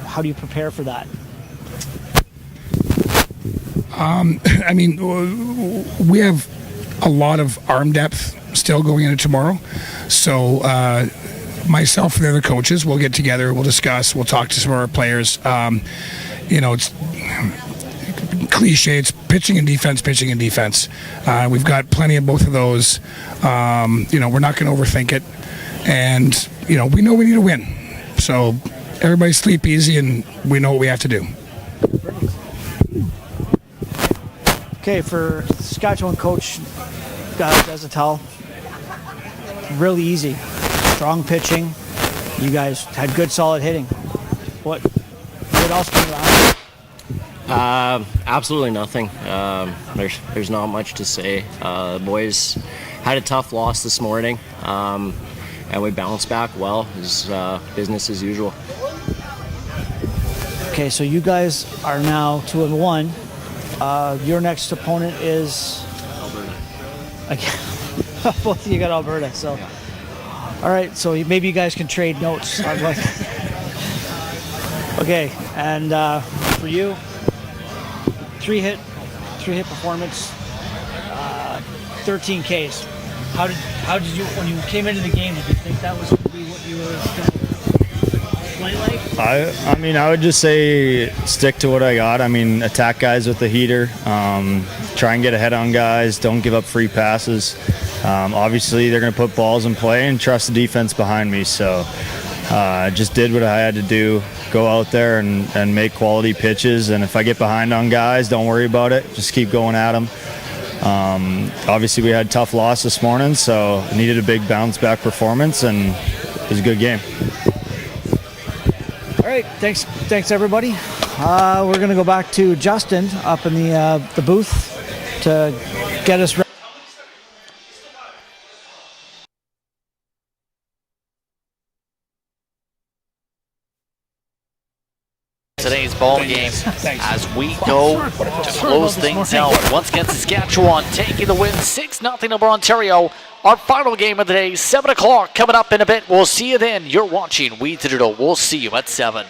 how do you prepare for that? We have a lot of arm depth still going into tomorrow. So myself and the other coaches will get together, we'll discuss, we'll talk to some of our players. It's cliche, it's pitching and defense. We've got plenty of both of those. We're not going to overthink it. And, we know we need to win. So everybody sleep easy, and we know what we have to do. Okay, for Saskatchewan coach Desatel, really easy. Strong pitching. You guys had good, solid hitting. What else can you add? Absolutely nothing. There's not much to say. The boys had a tough loss this morning, and we bounced back well. It's business as usual. Okay, so you guys are now 2-1. Your next opponent is Alberta. Both of you got Alberta, so. Yeah. All right, so maybe you guys can trade notes. Okay, and for you, three hit performance, 13 Ks. How did you, when you came into the game, did you think that was going to be what you were going to play like? I mean, I would just say stick to what I got. I mean, attack guys with the heater, try and get ahead on guys, don't give up free passes. Obviously, they're going to put balls in play and trust the defense behind me. So I just did what I had to do, go out there and make quality pitches. And if I get behind on guys, don't worry about it. Just keep going at them. Obviously, we had a tough loss this morning, so needed a big bounce-back performance, and it was a good game. All right, thanks everybody. We're going to go back to Justin up in the booth to get us ready. Today's ball game as we go to close things out. Once again, Saskatchewan taking the win 6-0 over Ontario. Our final game of the day, 7 o'clock coming up in a bit. We'll see you then. You're watching We Digital. We'll see you at 7.